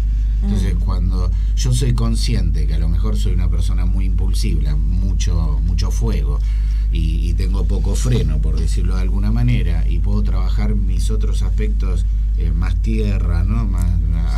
Entonces, cuando yo soy consciente que a lo mejor soy una persona muy impulsiva, mucho fuego, y tengo poco freno, por decirlo de alguna manera, y puedo trabajar mis otros aspectos más tierra, ¿no? Más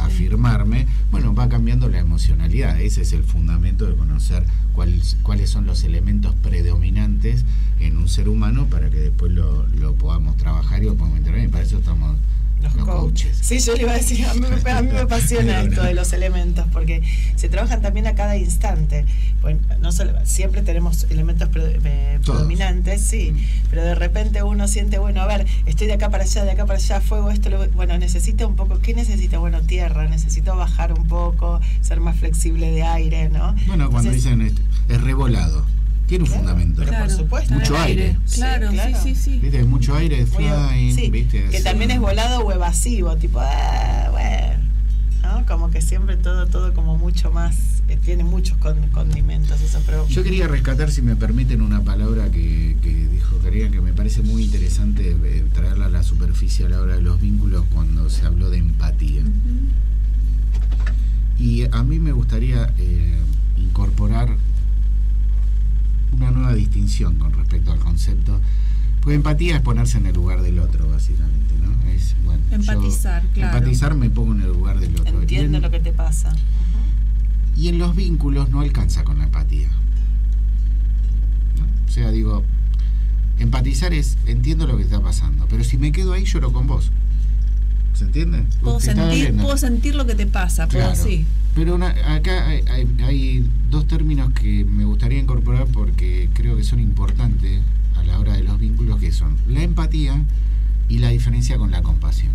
afirmarme, bueno, va cambiando la emocionalidad. Ese es el fundamento de conocer cuáles son los elementos predominantes en un ser humano para que después lo podamos trabajar y lo podamos intervenir. Para eso estamos los coaches.
Sí, yo le iba a decir, a mí me apasiona esto de los elementos, porque se trabajan también a cada instante. Bueno, no solo, siempre tenemos elementos predominantes, sí, pero de repente uno siente, bueno, a ver, estoy de acá para allá, fuego, bueno, necesito un poco, ¿qué necesito? Bueno, tierra, necesito bajar un poco, ser más flexible de aire, ¿no?
Bueno, entonces, cuando dicen es revolado. Tiene un fundamento.
Pero por supuesto.
Mucho aire. Claro, sí.
¿Viste? Mucho aire, flying,
sí,
¿viste?
Que también es volado o evasivo, tipo, bueno, ¿no? Como que siempre todo como mucho más, tiene muchos condimentos eso, pero...
Yo quería rescatar, si me permiten, una palabra que dijo Karina, que me parece muy interesante traerla a la superficie a la hora de los vínculos cuando se habló de empatía. Y a mí me gustaría incorporar una nueva distinción con respecto al concepto, porque empatía es ponerse en el lugar del otro, básicamente, ¿no? Es, bueno,
empatizar, claro.
Empatizar, me pongo en el lugar del otro.
Entiendo lo que te pasa.
Y en los vínculos no alcanza con la empatía, ¿no? O sea, digo, empatizar es, entiendo lo que está pasando, pero si me quedo ahí lloro con vos. ¿Se entiende?
Puedo sentir lo que te pasa,
claro,
sí.
Pero acá hay dos términos que me gustaría incorporar porque creo que son importantes a la hora de los vínculos, que son la empatía y la diferencia con la compasión.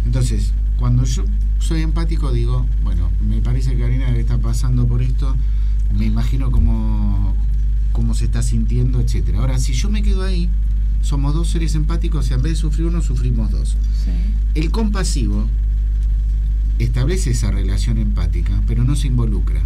Entonces, cuando yo soy empático digo, bueno, me parece que Karina está pasando por esto, me imagino cómo se está sintiendo, etcétera. Ahora, si yo me quedo ahí, somos dos seres empáticos, o sea, en vez de sufrir uno, sufrimos dos. Sí. El compasivo establece esa relación empática, pero no se involucra.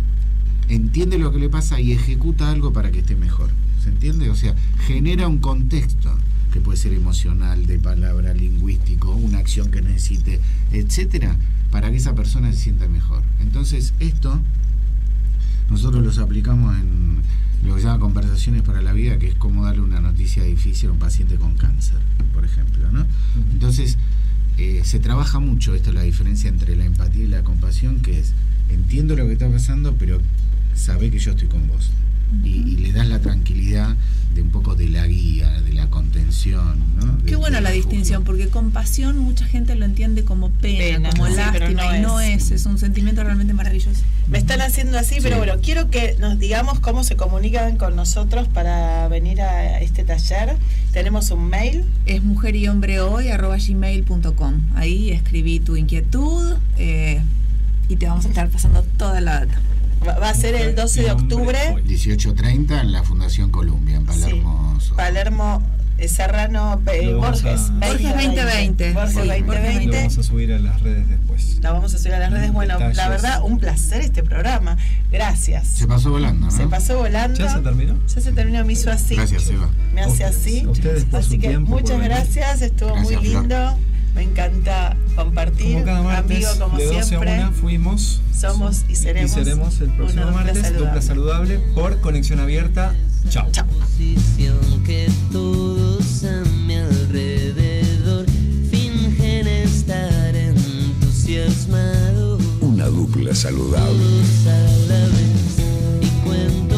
Entiende lo que le pasa y ejecuta algo para que esté mejor. ¿Se entiende? O sea, genera un contexto que puede ser emocional, de palabra, lingüístico, una acción que necesite, etcétera, para que esa persona se sienta mejor. Entonces, esto nosotros los aplicamos en lo que se llama conversaciones para la vida, que es cómo darle una noticia difícil a un paciente con cáncer, por ejemplo, ¿no? Entonces, se trabaja mucho esto, la diferencia entre la empatía y la compasión, que es, entiendo lo que está pasando, pero sabe que yo estoy con vos. Y le das la tranquilidad de un poco de la guía, de la contención, ¿no?
Qué buena la distinción, porque compasión mucha gente lo entiende como pena como lástima, y no es un sentimiento realmente maravilloso.
Me están haciendo así, pero bueno, quiero que nos digamos cómo se comunican con nosotros para venir a este taller. Tenemos un mail.
Es mujeryhombrehoy@gmail.com. Ahí escribí tu inquietud y te vamos a estar pasando toda la data.
Va a ser el 12 de octubre.
18:30 en la Fundación Columbia, en Palermo. Sí.
Palermo, Serrano, Borges
2020.
Borges 2020.
Lo vamos a subir a las redes después.
La vamos a subir a las redes. Bueno, la verdad, un placer este programa. Gracias.
Se pasó volando, ¿no?
Se pasó volando.
¿Ya se terminó?
Ya se terminó, me hizo así.
Gracias, Eva.
Me hace así. Así que muchas gracias, estuvo muy lindo. Flor. Me encanta compartir.
Como cada martes,
amigo, como
de 12
siempre.
a 1 fuimos.
Somos y seremos.
Y seremos el próximo martes, Dupla Saludable, por Conexión Abierta. Chao.
Chao.
Que todos a mi alrededor fingen estar entusiasmados.
dupla saludable.
Y cuento